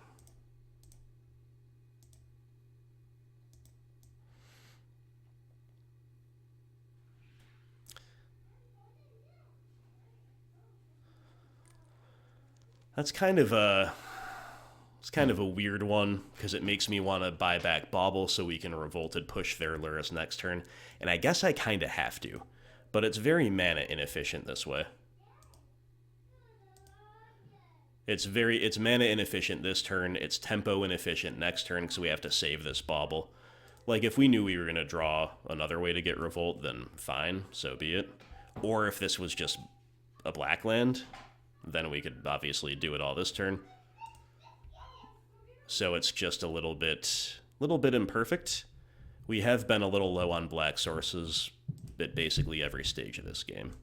That's kind of a... It's kind of a weird one, because it makes me want to buy back Bauble so we can Revolted push their Lurrus next turn. And I guess I kind of have to. But it's very mana inefficient this way. It's mana inefficient this turn, it's tempo inefficient next turn, because we have to save this Bauble. Like, if we knew we were going to draw another way to get Revolt, then fine, so be it. Or if this was just a black land, then we could obviously do it all this turn. So it's just a little bit imperfect. We have been a little low on black sources at basically every stage of this game.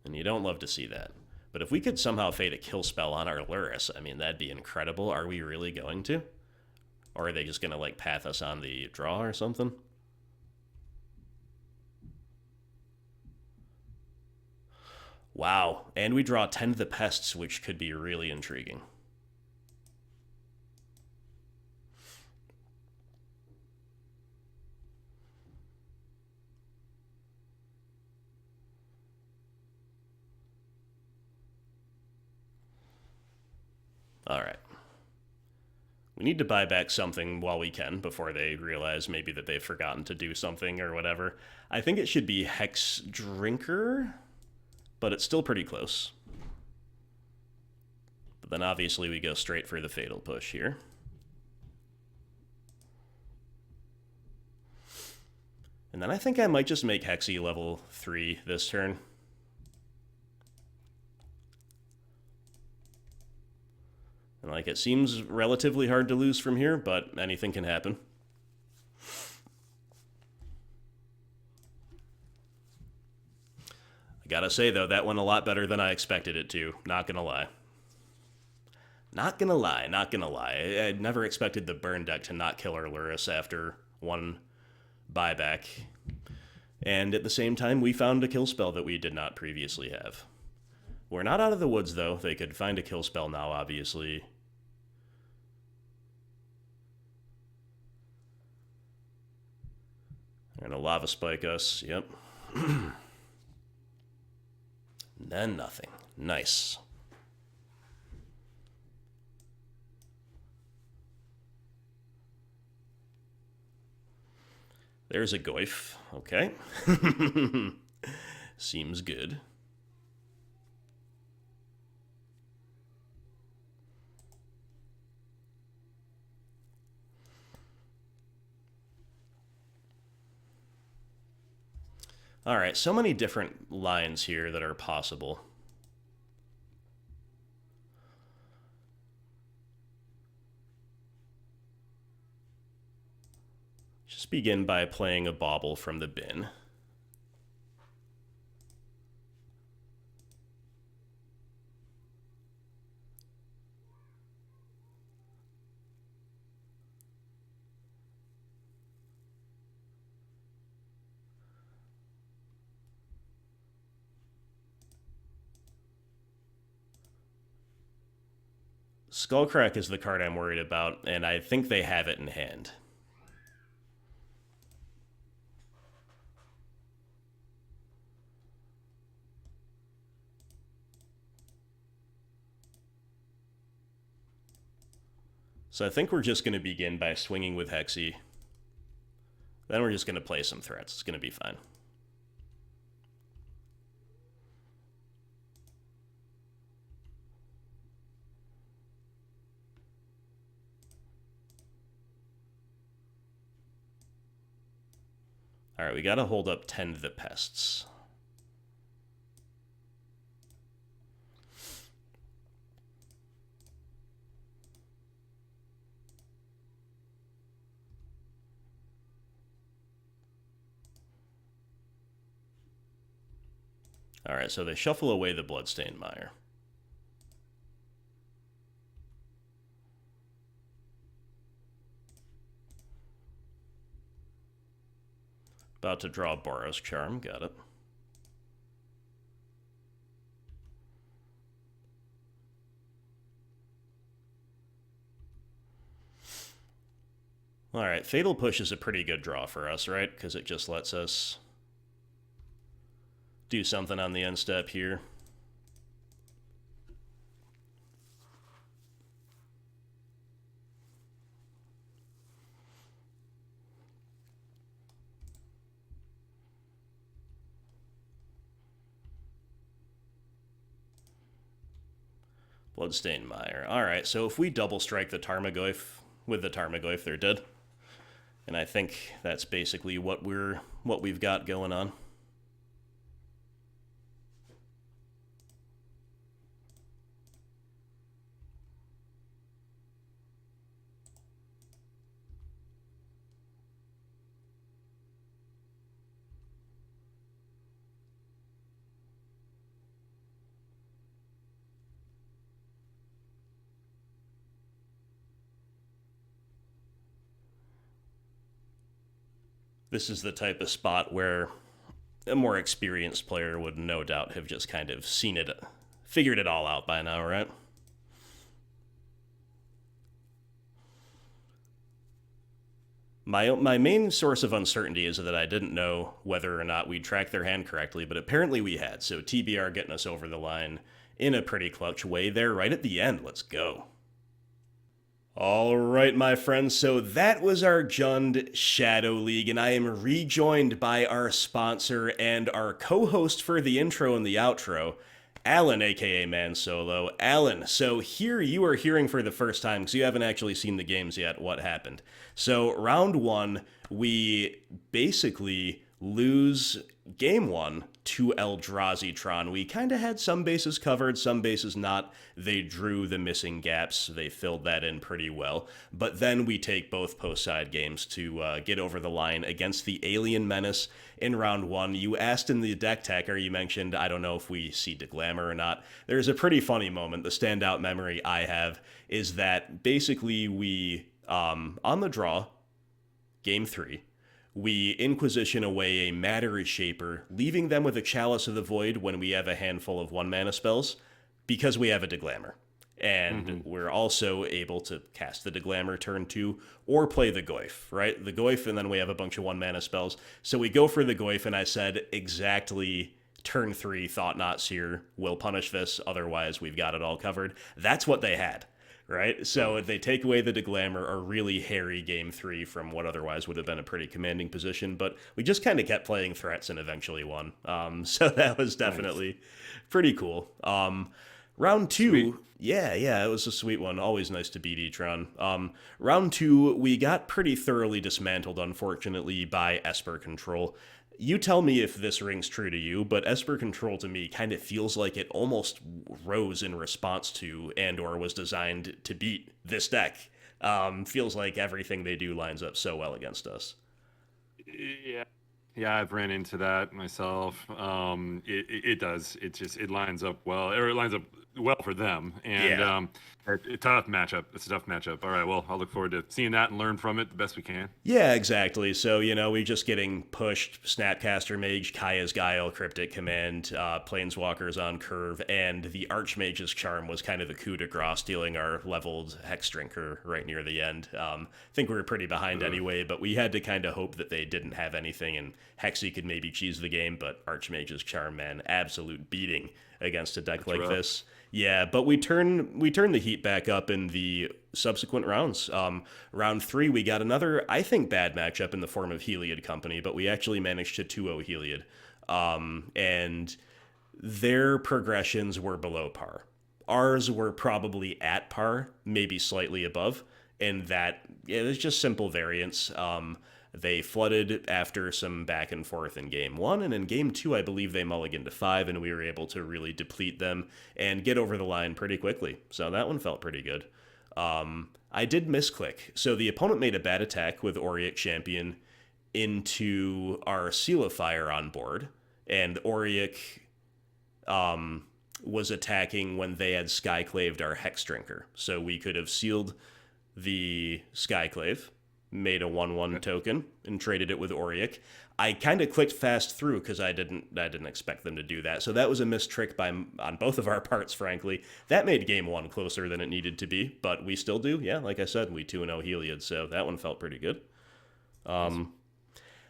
And you don't love to see that. But if we could somehow fade a kill spell on our Lurrus, I mean, that'd be incredible. Are we really going to? Or are they just going to, like, path us on the draw or something? Wow, and we draw Tend the Pests, which could be really intriguing. All right. We need to buy back something while we can before they realize maybe that they've forgotten to do something or whatever. I think it should be Hexdrinker, but it's still pretty close. But then obviously we go straight for the Fatal Push here. And then I think I might just make Hexy level 3 this turn. And like, it seems relatively hard to lose from here, but anything can happen. I gotta say, though, that went a lot better than I expected it to. Not gonna lie. Not gonna lie, not gonna lie. I never expected the burn deck to not kill our Lurrus after one buyback. And at the same time, we found a kill spell that we did not previously have. We're not out of the woods, though. They could find a kill spell now, obviously. They're gonna lava spike us, yep. Then nothing. Nice. There's a Goyf. Okay. Seems good. All right, so many different lines here that are possible. Just begin by playing a Bauble from the bin. Skullcrack is the card I'm worried about, and I think they have it in hand. So I think we're just going to begin by swinging with Hexy. Then we're just going to play some threats. It's going to be fine. All right, we got to hold up Tend the Pests. All right, so they shuffle away the Bloodstained Mire. About to draw Boros Charm, got it. All right, Fatal Push is a pretty good draw for us, right? Because it just lets us do something on the end step here. Bloodstained Mire. Alright, so if we double strike the Tarmogoyf with the Tarmogoyf, they're dead. And I think that's basically what we've got going on. This is the type of spot where a more experienced player would no doubt have just kind of figured it all out by now, right? My main source of uncertainty is that I didn't know whether or not we'd tracked their hand correctly, but apparently we had. So TBR getting us over the line in a pretty clutch way there right at the end. Let's go. All right, my friends, so that was our Jund Shadow League, and I am rejoined by our sponsor and our co-host for the intro and the outro, Alan, aka Man Solo. Alan, so here you are hearing for the first time, because you haven't actually seen the games yet, what happened. So round one, we basically lose game one to Eldrazi Tron. We kind of had some bases covered, some bases not. They drew the missing gaps. They filled that in pretty well. But then we take both post-side games to get over the line against the Alien Menace in round one. You asked in the deck tech, or you mentioned, I don't know if we see Deglamer or not. There's a pretty funny moment. The standout memory I have is that basically we, on the draw, game three, we Inquisition away a Matter Shaper, leaving them with a Chalice of the Void when we have a handful of 1-mana spells, because we have a Deglamer. And we're also able to cast the Deglamer turn 2, or play the Goyf, right? The Goyf, and then we have a bunch of 1-mana spells. So we go for the Goyf, and I said exactly turn 3, Thought-Knot Seer will punish this, otherwise we've got it all covered. That's what they had. Right? So they take away the Deglamer, a really hairy game 3 from what otherwise would have been a pretty commanding position, but we just kind of kept playing threats and eventually won. So that was definitely pretty cool. Round two, sweet. Yeah, it was a sweet one. Always nice to beat E-Tron. Round two, we got pretty thoroughly dismantled, unfortunately, by Esper Control. You tell me if this rings true to you, but Esper Control to me kind of feels like it almost rose in response to and/or was designed to beat this deck. Feels like everything they do lines up so well against us. Yeah, I've ran into that myself. It does. It lines up well, or it lines up well for them. And a tough matchup. It's a tough matchup. All right, well, I'll look forward to seeing that and learn from it the best we can. Yeah, exactly. So, we're just getting pushed. Snapcaster Mage, Kaya's Guile, Cryptic Command, Planeswalkers on curve, and the Archmage's Charm was kind of the coup de grace, stealing our leveled Hexdrinker right near the end. I think we were pretty behind anyway, but we had to kind of hope that they didn't have anything, and Hexy could maybe cheese the game, but Archmage's Charm, man, absolute beating against a deck like this. Yeah, but we turn the heat back up in the subsequent rounds. Round 3, we got another, I think, bad matchup in the form of Heliod Company, but we actually managed to 2-0 Heliod. And their progressions were below par. Ours were probably at par, maybe slightly above, and that it was just simple variance. They flooded after some back and forth in game 1, and in game 2, I believe they mulliganed to 5, and we were able to really deplete them and get over the line pretty quickly. So that one felt pretty good. I did misclick. So the opponent made a bad attack with Auric Champion into our Seal of Fire on board, and Auric was attacking when they had Skyclaved our Hexdrinker. So we could have sealed the Skyclave, made a 1/1 token, and traded it with Auric. I kind of clicked fast through because I didn't expect them to do that. So that was a missed trick on both of our parts, frankly. That made game 1 closer than it needed to be, but we still do. Yeah, like I said, we 2-0 Heliod, so that one felt pretty good.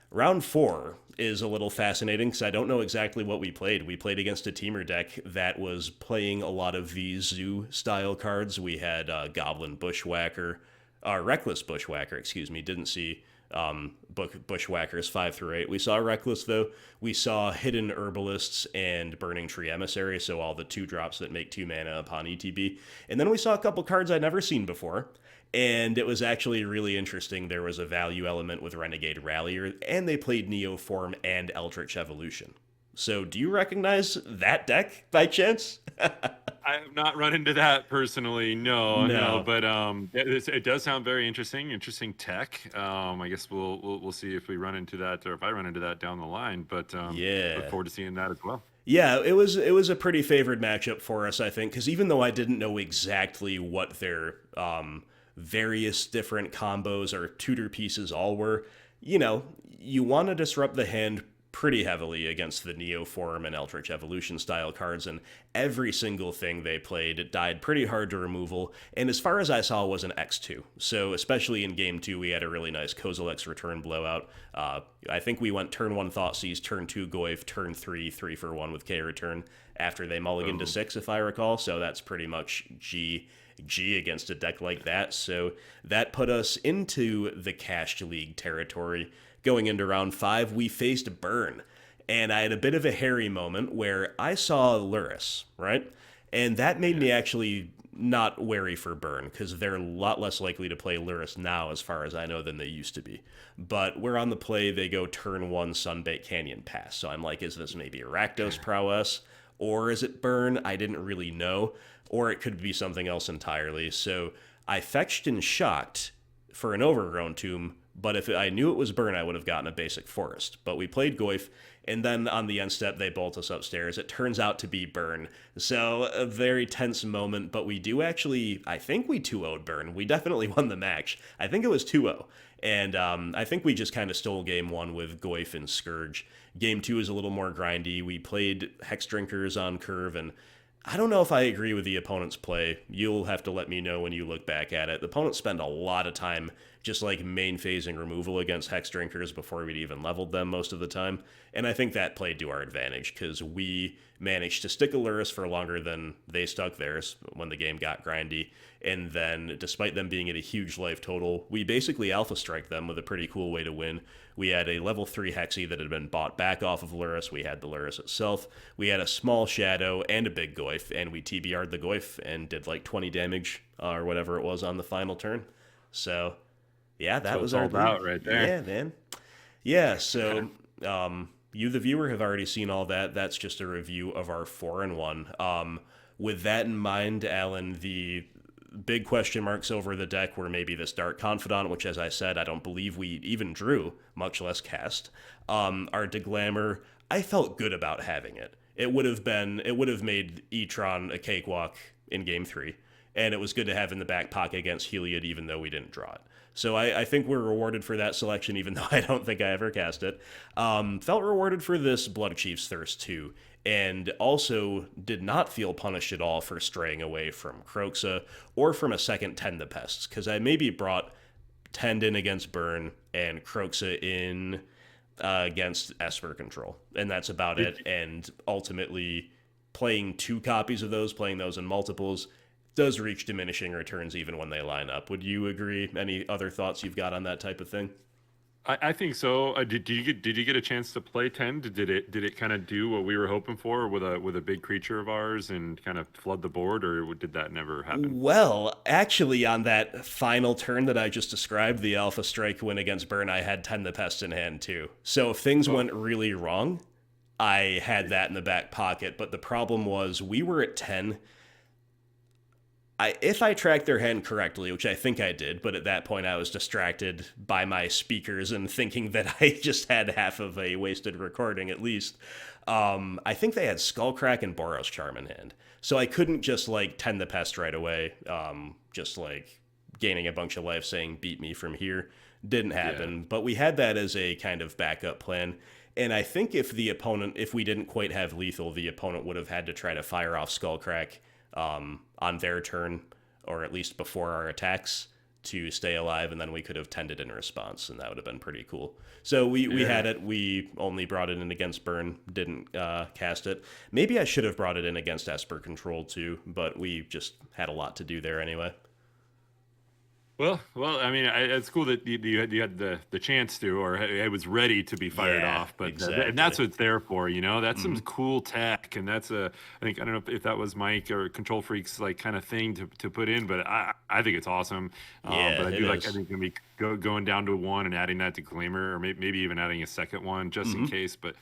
Round 4 is a little fascinating because I don't know exactly what we played. We played against a Temur deck that was playing a lot of these Zoo-style cards. We had Goblin Bushwhacker, Reckless Bushwhacker, didn't see Bushwhackers 5 through 8. We saw Reckless, though. We saw Hidden Herbalists and Burning Tree Emissary, so all the 2-drops that make 2 mana upon ETB. And then we saw a couple cards I'd never seen before, and it was actually really interesting. There was a value element with Renegade Rallier, and they played Neoform and Eldritch Evolution. So do you recognize that deck by chance? I have not run into that personally, no, but it does sound very interesting tech. I guess we'll see if we run into that, or if I run into that down the line. But look forward to seeing that as well. Yeah, it was a pretty favored matchup for us, I think, because even though I didn't know exactly what their various different combos or tutor pieces all were, you want to disrupt the hand pretty heavily against the Neoform and Eldritch Evolution style cards, and every single thing they played died pretty hard to removal, and as far as I saw was an X2. So especially in game 2, we had a really nice Kozilek's Return blowout. I think we went turn 1 Thoughtseize, turn 2 Goyf, turn 3 3 for 1 with K Return after they mulliganed to 6, if I recall, so that's pretty much G against a deck like that. So that put us into the Cached League territory. Going into round 5, we faced Burn, and I had a bit of a hairy moment where I saw Lurrus, right? And that made me actually not wary for Burn, because they're a lot less likely to play Lurrus now, as far as I know, than they used to be. But we're on the play, they go turn 1 Sunbait Canyon Pass, so I'm like, is this maybe a Rakdos prowess? Or is it Burn? I didn't really know. Or it could be something else entirely. So I fetched and shocked for an Overgrown Tomb, but if I knew it was Burn, I would have gotten a basic Forest. But we played Goyf, and then on the end step, they bolt us upstairs. It turns out to be Burn. So a very tense moment, but we do actually, I think we 2-0'd Burn. We definitely won the match. I think it was 2-0. And I think we just kind of stole game 1 with Goyf and Scourge. Game 2 is a little more grindy. We played Hexdrinkers on curve, and I don't know if I agree with the opponent's play. You'll have to let me know when you look back at it. The opponents spend a lot of time just like main phasing removal against Hexdrinkers before we'd even leveled them most of the time. And I think that played to our advantage because we managed to stick a Lurrus for longer than they stuck theirs when the game got grindy. And then, despite them being at a huge life total, we basically alpha strike them with a pretty cool way to win. We had a level 3 Hexy that had been bought back off of Lurrus. We had the Lurrus itself. We had a small Shadow and a big Goyf, and we TBR'd the Goyf and did like 20 damage or whatever it was on the final turn. So, yeah, that was all our about right there. Yeah, man. Yeah, so you, the viewer, have already seen all that. That's just a review of our 4-1. With that in mind, Alan, the big question marks over the deck were maybe this Dark Confidant, which, as I said, I don't believe we even drew, much less cast. Our Deglamer, I felt good about having it. It would have made E-Tron a cakewalk in game 3, and it was good to have in the back pocket against Heliod, even though we didn't draw it. So I think we're rewarded for that selection, even though I don't think I ever cast it. Felt rewarded for this Bloodchief's Thirst too, and also did not feel punished at all for straying away from Kroxa or from a second Tend the Pests, because I maybe brought Tend in against Burn and Kroxa in against Esper Control, and that's about it. And ultimately, playing 2 copies of those, playing those in multiples, does reach diminishing returns even when they line up. Would you agree? Any other thoughts you've got on that type of thing? I think so. Did you get a chance to play Tend? Did it kind of do what we were hoping for with a big creature of ours and kind of flood the board, or did that never happen? Well, actually, on that final turn that I just described, the Alpha Strike win against Burn, I had Tend the Pest in hand too. So if things went really wrong, I had that in the back pocket. But the problem was we were at 10. If I tracked their hand correctly, which I think I did, but at that point I was distracted by my speakers and thinking that I just had half of a wasted recording at least. I think they had Skullcrack and Boros Charm in hand. So I couldn't just like Tend the Pest right away, just like gaining a bunch of life saying beat me from here. Didn't happen, but we had that as a kind of backup plan. And I think if we didn't quite have lethal, the opponent would have had to try to fire off Skullcrack on their turn, or at least before our attacks, to stay alive, and then we could have tended in response, and that would have been pretty cool. So we had it. We only brought it in against Burn, didn't cast it. Maybe I should have brought it in against Esper Control too, but we just had a lot to do there anyway. Well, I mean, it's cool that you had the chance to, or it was ready to be fired off. But exactly. And that's what it's there for, you know. That's some cool tech, and that's I think I don't know if that was Mike or Control Freak's like kind of thing to put in, but I think it's awesome. But I do like, I think gonna be going down to 1 and adding that to Deglamer, or maybe even adding a second one just in case. But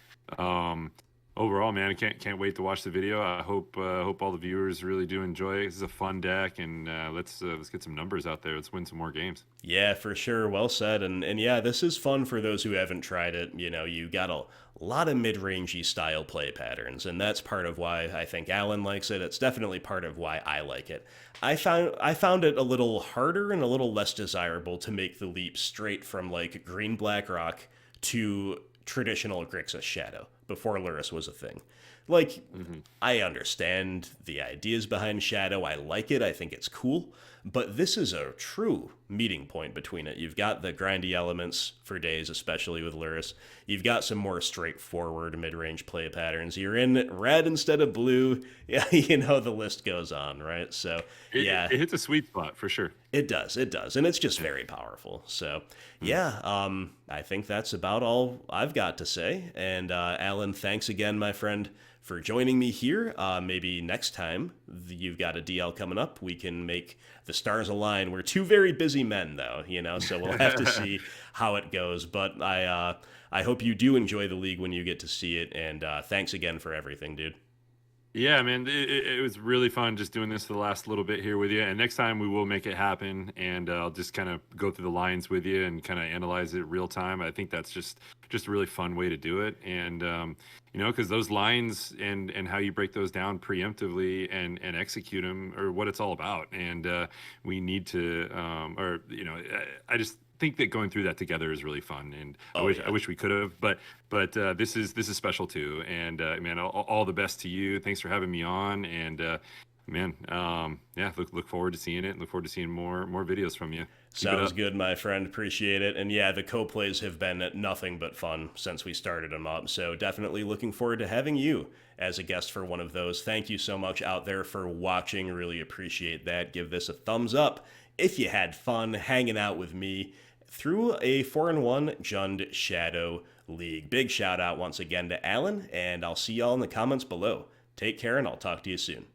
overall, man, I can't wait to watch the video. I hope all the viewers really do enjoy it. This is a fun deck, and let's get some numbers out there. Let's win some more games. Yeah, for sure. Well said. And yeah, this is fun for those who haven't tried it. You know, you got a lot of mid-rangey style play patterns, and that's part of why I think Alan likes it. It's definitely part of why I like it. I found it a little harder and a little less desirable to make the leap straight from like green black rock to traditional Grixis Shadow before Lurrus was a thing. Like, I understand the ideas behind Shadow. I like it. I think it's cool. But this is a true meeting point between it. You've got the grindy elements for days, especially with Lurrus. You've got some more straightforward mid-range play patterns. You're in red instead of blue. Yeah, you know, the list goes on, right? So, yeah. It hits a sweet spot for sure. It does. And it's just very powerful. So, yeah, I think that's about all I've got to say. And Alan, thanks again, my friend, for joining me here. Maybe next time you've got a DL coming up, we can make the stars align. We're two very busy men, though, you know, so we'll have to see how it goes. But I hope you do enjoy the league when you get to see it. And thanks again for everything, dude. Yeah, man, it was really fun just doing this for the last little bit here with you. And next time we will make it happen, and I'll just kind of go through the lines with you and kind of analyze it real time. I think that's just a really fun way to do it. And you know, because those lines and how you break those down preemptively and execute them are what it's all about. And we need to, or you know, I just think that going through that together is really fun, and I wish we could have, but this is special too. And man, all the best to you. Thanks for having me on, and man, yeah, look forward to seeing it. Look forward to seeing more videos from you. Sounds good, my friend. Appreciate it. And yeah, the co-plays have been nothing but fun since we started them up. So definitely looking forward to having you as a guest for one of those. Thank you so much out there for watching. Really appreciate that. Give this a thumbs up if you had fun hanging out with me through a 4-1 Jund Shadow League. Big shout out once again to Alan, and I'll see y'all in the comments below. Take care, and I'll talk to you soon.